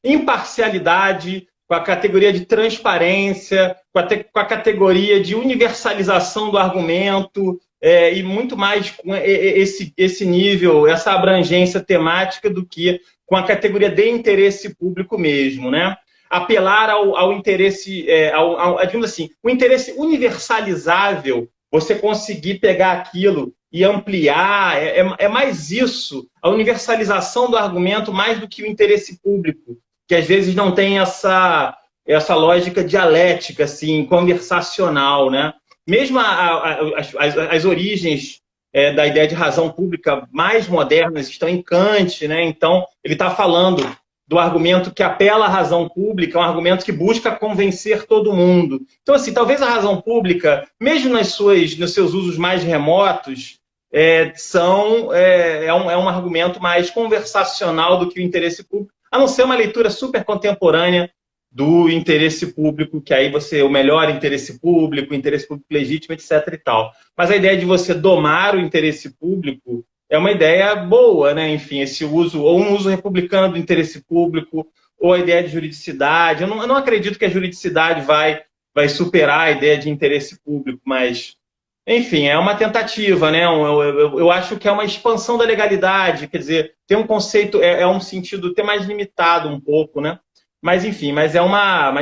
imparcialidade, com a categoria de transparência, com a categoria de universalização do argumento, e muito mais com esse nível, essa abrangência temática do que com a categoria de interesse público mesmo, né? Apelar ao interesse, digamos assim, o interesse universalizável, você conseguir pegar aquilo e ampliar, é mais isso, a universalização do argumento, mais do que o interesse público, que às vezes não tem essa lógica dialética, assim, conversacional, né? Mesmo as origens da ideia de razão pública mais modernas estão em Kant, né? Então, ele está falando do argumento que apela à razão pública, é um argumento que busca convencer todo mundo. Então, assim, talvez a razão pública, mesmo nos seus usos mais remotos, é um argumento mais conversacional do que o interesse público, a não ser uma leitura super contemporânea do interesse público, que aí o melhor interesse público legítimo, etc. e tal. Mas a ideia de você domar o interesse público é uma ideia boa, né? Enfim, esse uso, ou um uso republicano do interesse público, ou a ideia de juridicidade. Eu não acredito que a juridicidade vai superar a ideia de interesse público, mas, enfim, é uma tentativa, né? Eu acho que é uma expansão da legalidade, quer dizer, tem um conceito, um sentido até mais limitado um pouco, né? Mas, enfim, mas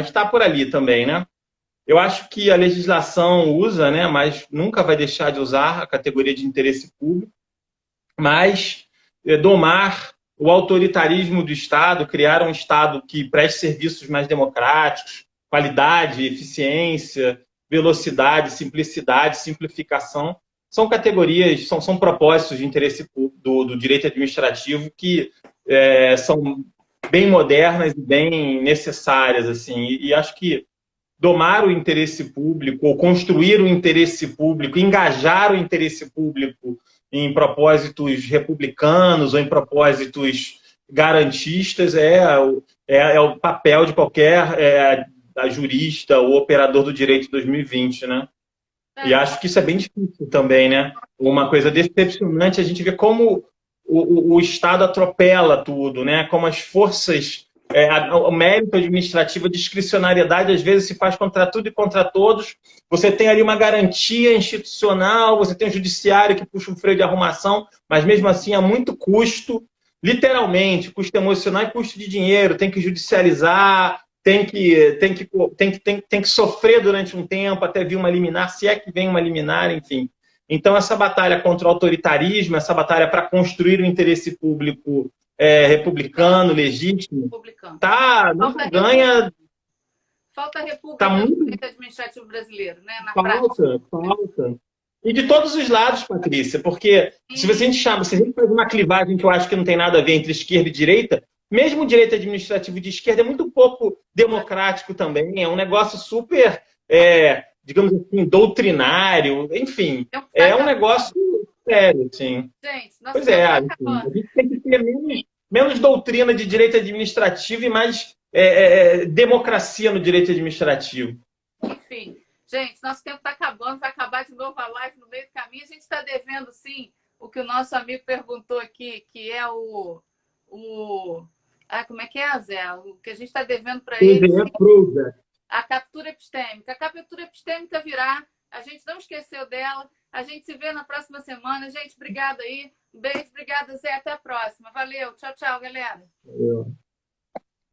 está por ali também, né? Eu acho que a legislação usa, né? Mas nunca vai deixar de usar a categoria de interesse público, mas domar o autoritarismo do Estado, criar um Estado que preste serviços mais democráticos, qualidade, eficiência, velocidade, simplicidade, simplificação, são categorias, são propósitos de interesse do direito administrativo que são bem modernas e bem necessárias, assim, e acho que domar o interesse público, ou construir o interesse público, engajar o interesse público em propósitos republicanos ou em propósitos garantistas é o papel de qualquer jurista ou operador do direito 2020, né? E acho que isso é bem difícil também, né? Uma coisa decepcionante, a gente vê como o Estado atropela tudo, né? Como as forças, o mérito administrativo, a discricionariedade, às vezes se faz contra tudo e contra todos. Você tem ali uma garantia institucional, você tem um judiciário que puxa um freio de arrumação, mas mesmo assim há muito custo, literalmente, custo emocional e custo de dinheiro, tem que judicializar, tem que sofrer durante um tempo até vir uma liminar, se é que vem uma liminar, enfim. Então, essa batalha contra o autoritarismo, essa batalha para construir o interesse público republicano, legítimo, não ganha. Falta a República no direito administrativo brasileiro, né? Falta. E de todos os lados, Patrícia, porque se a gente faz uma clivagem que eu acho que não tem nada a ver entre esquerda e direita, mesmo o direito administrativo de esquerda é muito pouco democrático também, é um negócio super, digamos assim, doutrinário, enfim, é um negócio sério, sim. Gente, pois a gente tem que ter menos doutrina de direito administrativo e mais democracia no direito administrativo. Enfim, gente, nosso tempo está acabando, vai acabar de novo a live no meio do caminho. A gente está devendo, sim, o que o nosso amigo perguntou aqui, que é como é que é, Zé? O que a gente está devendo para ele. A captura epistêmica. A captura epistêmica virá. A gente não esqueceu dela. A gente se vê na próxima semana. Gente, obrigada aí. Um beijo, obrigada, Zé. Até a próxima. Valeu. Tchau, tchau, galera. Valeu.